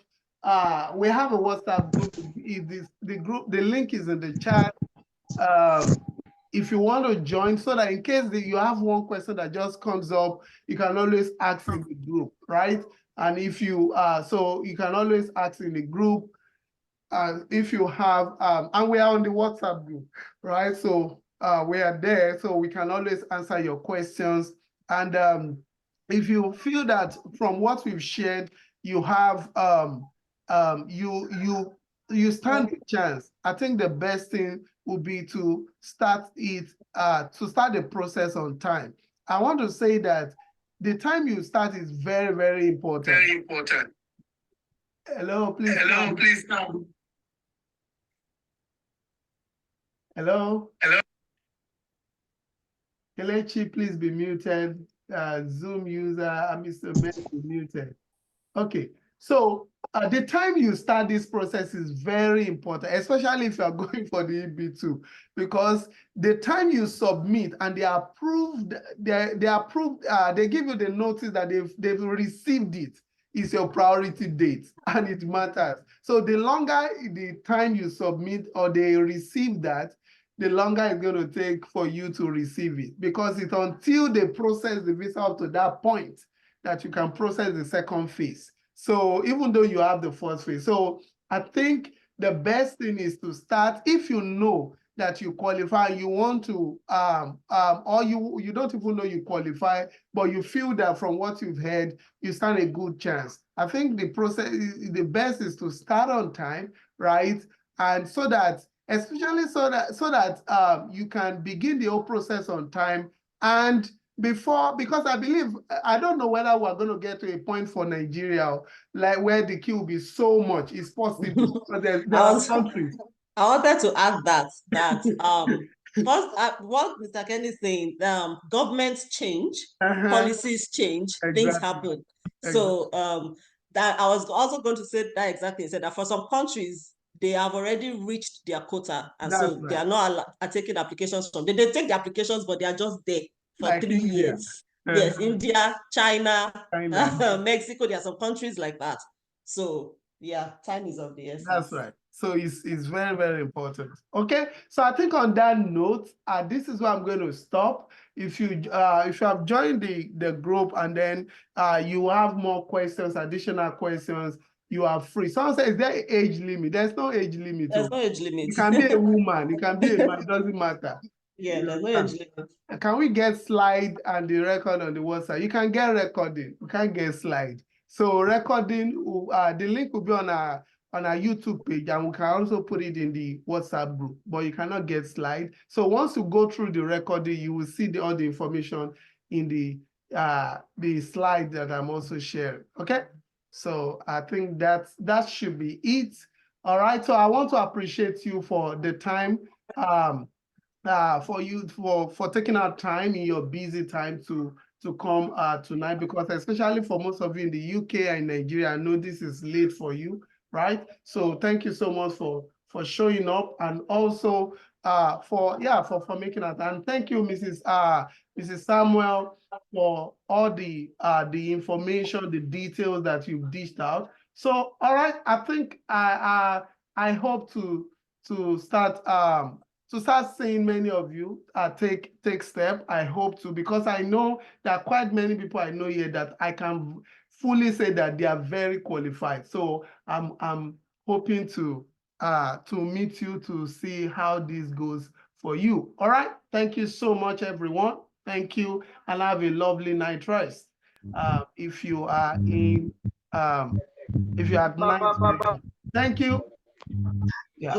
we have a WhatsApp group. The link is in the chat. If you want to join, so that in case you have one question that just comes up, you can always ask in the group, right? And if you, so you can always ask in the group. If you have, and we are on the WhatsApp group, right? So we are there, so we can always answer your questions. And if you feel that from what we've shared, you have, you stand a chance, I think the best thing would be to start the process on time. I want to say that the time you start is very, very important. Very important. Hello, please. Hello, please. Hello? Hello? Kelechi, please be muted. Zoom user, Mr. Ben, be muted. Okay, so the time you start this process is very important, especially if you are going for the EB2, because the time you submit and they approved, they give you the notice that they've received it, is your priority date, and it matters. So the longer the time you submit or they receive that, the longer it's going to take for you to receive it, because it's until they process the visa up to that point that you can process the second phase. So even though you have the first phase, so I think the best thing is to start, if you know that you qualify, you want to, or you don't even know you qualify, but you feel that from what you've heard, you stand a good chance. I think the process, the best is to start on time, right? And so that, especially so that you can begin the whole process on time. And before, because I believe, I don't know whether we're going to get to a point for Nigeria, like where the queue will be so much. It's possible, but there are countries. I wanted to add that first, what Mr. Kenny is saying, governments change, policies change, things happen. So that I was also going to say that exactly. Said that for some countries, they have already reached their quota, and they are not taking applications from them. They take the applications, but they are just there for like 3 years. Yes, India, China. Mexico, there are some countries like that. So yeah, time is of the essence. That's right. So it's very, very important. Okay, so I think on that note, this is where I'm going to stop. If you have joined the group and then you have more questions, additional questions, you are free. Someone says, is there an age limit? There's no age limit. There's no age limit. You can be a woman, you can be a man, it doesn't matter. Yeah, there's no age limit. Can we get slide and the record on the WhatsApp? You can get recording, you can't get slide. So recording, the link will be on our YouTube page, and we can also put it in the WhatsApp group, but you cannot get slide. So once you go through the recording, you will see all the information in the slide that I'm also sharing. Okay. So I think that should be it. All right. So I want to appreciate you for the time, for taking out time in your busy time to to come tonight, because especially for most of you in the UK and Nigeria, I know this is late for you, right? So thank you so much for showing up, and also for making it. And thank you, Mrs. Samuel, for all the information, the details that you've dished out. So all right, I think I hope to start seeing many of you take step. I hope to, because I know there are quite many people I know here that I can fully say that they are very qualified. So I'm hoping to meet you to see how this goes for you. All right. Thank you so much, everyone. Thank you, and have a lovely night rest. If you are in, if you are at night, thank you. Yeah.